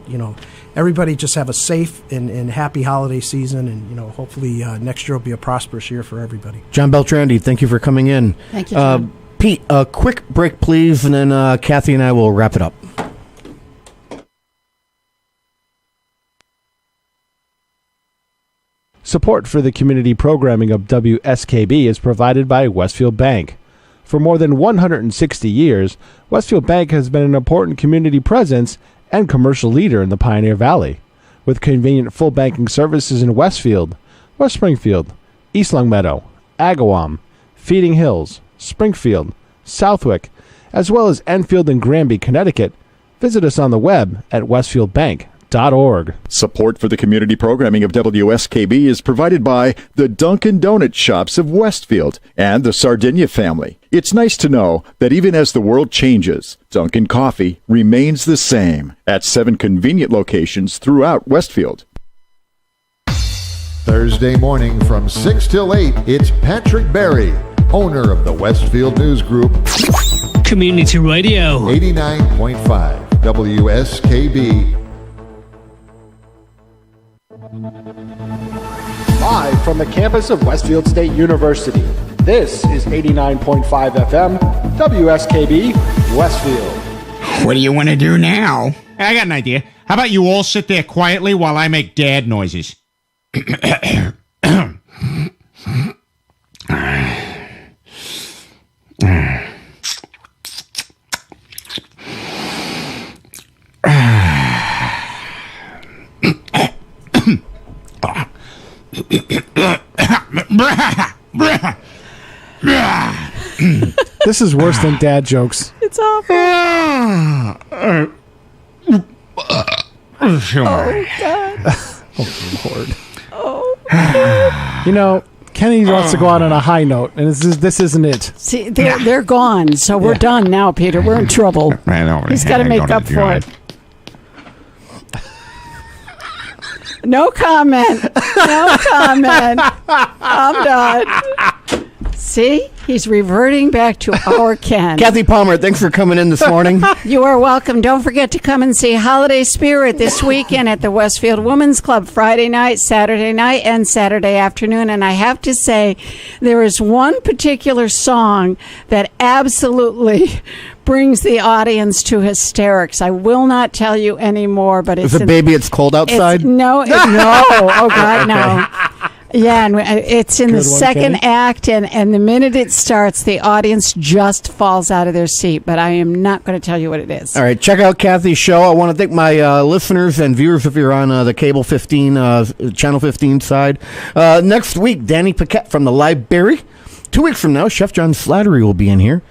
everybody just have a safe and happy holiday season, and hopefully next year will be a prosperous year for everybody.
John Beltrandi, thank you for coming in.
Thank you, John.
Pete, a quick break please, and then Kathy and I will wrap it up.
Support for the community programming of WSKB is provided by Westfield Bank. For more than 160 years, Westfield Bank has been an important community presence and commercial leader in the Pioneer Valley. With convenient full banking services in Westfield, West Springfield, East Longmeadow, Agawam, Feeding Hills, Springfield, Southwick, as well as Enfield and Granby, Connecticut, visit us on the web at westfieldbank.org.
Support for the community programming of WSKB is provided by the Dunkin' Donut Shops of Westfield and the Sardinia family. It's nice to know that even as the world changes, Dunkin' Coffee remains the same at 7 convenient locations throughout Westfield.
Thursday morning from 6 till 8, it's Patrick Berry, owner of the Westfield News Group.
Community Radio.
89.5 WSKB.
Live from the campus of Westfield State University, this is 89.5 FM, WSKB, Westfield.
What do you want to do now? I got an idea. How about you all sit there quietly while I make dad noises?
This is worse than dad jokes.
It's awful. Oh, God.
Oh, Lord.
Oh.
Kenny wants to go out on a high note, and this isn't it.
See, they're gone, so we're done now, Peter. We're in trouble.
I know.
He's got to make up for it. No comment. No comment. I'm done. See? He's reverting back to our Ken.
Kathy Palmer, thanks for coming in this morning.
You are welcome. Don't forget to come and see Holiday Spirit this weekend at the Westfield Women's Club, Friday night, Saturday night, and Saturday afternoon. And I have to say, there is one particular song that absolutely brings the audience to hysterics. I will not tell you any more, but it's...
Is it Baby It's Cold Outside?
No. Oh, God, no. Yeah, and it's in the second act, and the minute it starts, the audience just falls out of their seat, but I am not going to tell you what it is.
All right, check out Kathy's show. I want to thank my listeners and viewers if you're on the Cable 15, Channel 15 side. Next week, Danny Paquette from the Library. 2 weeks from now, Chef John Slattery will be in here.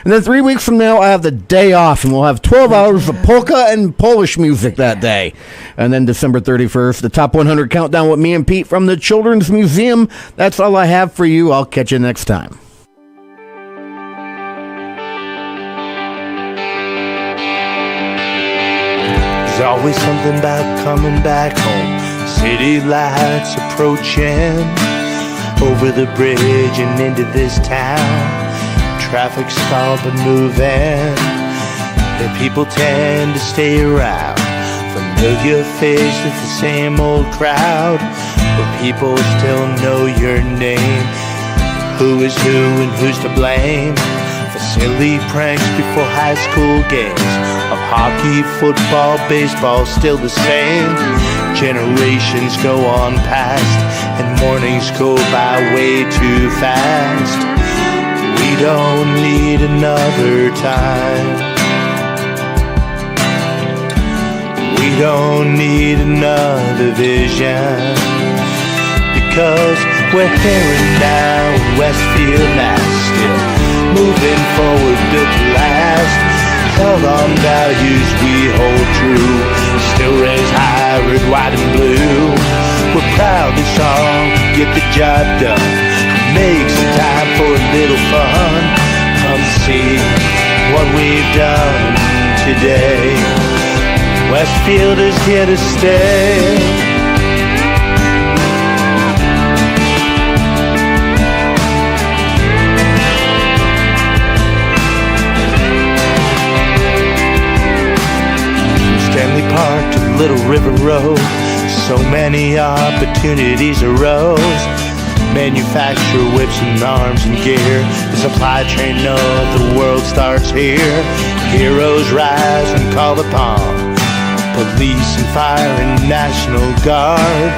And then 3 weeks from now, I have the day off, and we'll have 12 hours of polka and Polish music that day. And then December 31st, the Top 100 Countdown with me and Pete from the Children's Museum. That's all I have for you. I'll catch you next time.
There's always something about coming back home. City lights approaching over the bridge and into this town. Traffic stalled but moving. The people tend to stay around. Familiar faces, the same old crowd, where people still know your name. Who is who and who's to blame for silly pranks before high school games of hockey, football, baseball, still the same. Generations go on past and mornings go by way too fast. We don't need another time. We don't need another vision, because we're here and now in Westfield now, still moving forward, built to last. Held on values we hold true, still raise high, red, white, and blue. We're proud this song, get the job done. Make some time for a little fun. Come see what we've done today. Westfield is here to stay. Stanley Park to Little River Road, so many opportunities arose. Manufacture whips and arms and gear. The supply chain of the world starts here. Heroes rise when called upon. Police and fire and National Guard.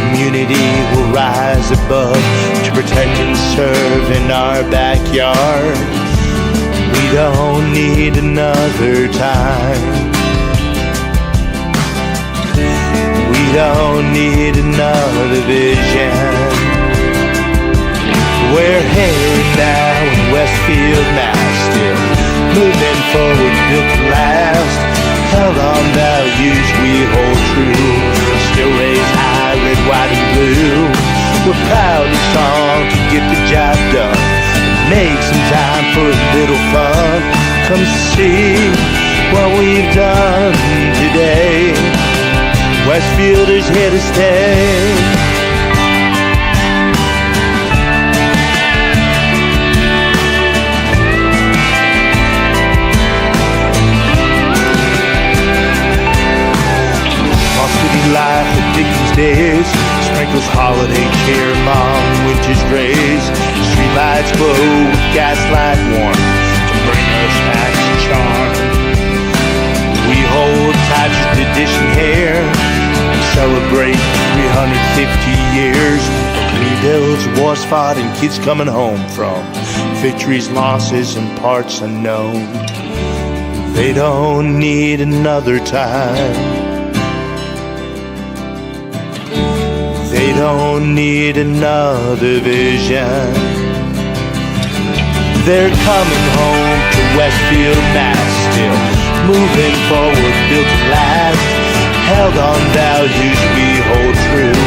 Community will rise above to protect and serve in our backyard. We don't need another time. We don't need another vision. We're here now in Westfield now, still moving forward, built to last. Held on values we hold true, still raise high, red, white, and blue. We're proud and strong to get the job done. Make some time for a little fun. Come see what we've done today. Westfield is here to stay. Life of Dickens days, sprinkles holiday cheer among winter's rays. Streetlights glow with gaslight warmth to bring us back to charm. We hold tight to tradition here and celebrate 350 years. Rebuilds, wars fought, and kids coming home from victories, losses, and parts unknown. They don't need another time. They don't need another vision. They're coming home to Westfield, Mass, still moving forward, built to last. Held on values we hold true,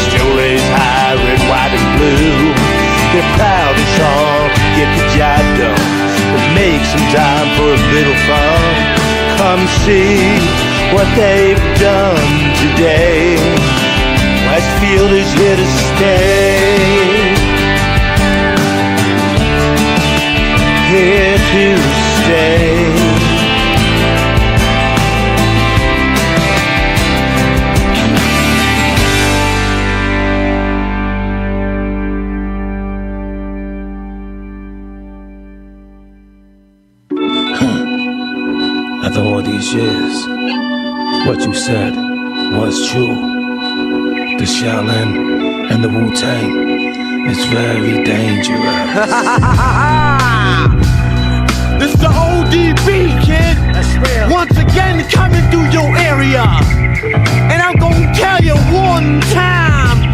still raise high, red, white, and blue. They're proud and strong, get the job done, but make some time for a little fun. Come see what they've done today. Westfield is here to stay. Here to stay.
After all these years, what you said was true. The Shaolin and the Wu-Tang is very dangerous.
This the ODB, kid. That's real. Once again, coming through your area. And I'm gonna tell you one time,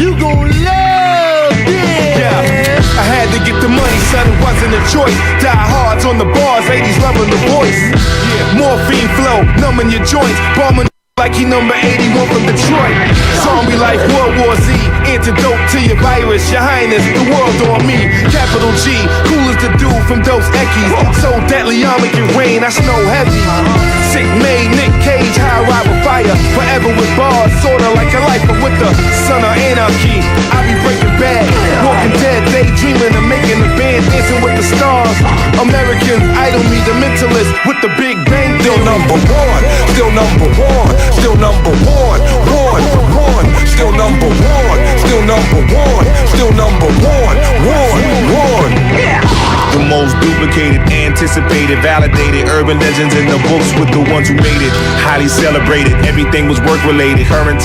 you gonna love this.
Yeah, I had to get the money, son, it wasn't a choice. Die hards on the bars, ladies loving the voice. Yeah, morphine flow, numbing your joints, bombing like he number 81 from Detroit. Zombie life, World War Z, antidote to your virus, your highness, the world on me. Capital G, cool as the dude from Dos Equis. So deadly, I'll make it rain, I snow heavy. Sick made, Nick Cage, high ride with fire. Forever with bars, sorta like a life, but with the son of anarchy. I be breaking bad, walking dead, daydreaming of making a band, dancing with the stars. Americans idol me, the mentalist with the big bang.
Still number one, still number one. Still number one, one. Still number one, still number one, still number one. Yeah.
The most duplicated, anticipated, validated urban legends in the books with the ones who made it. Highly celebrated, everything was work related. Current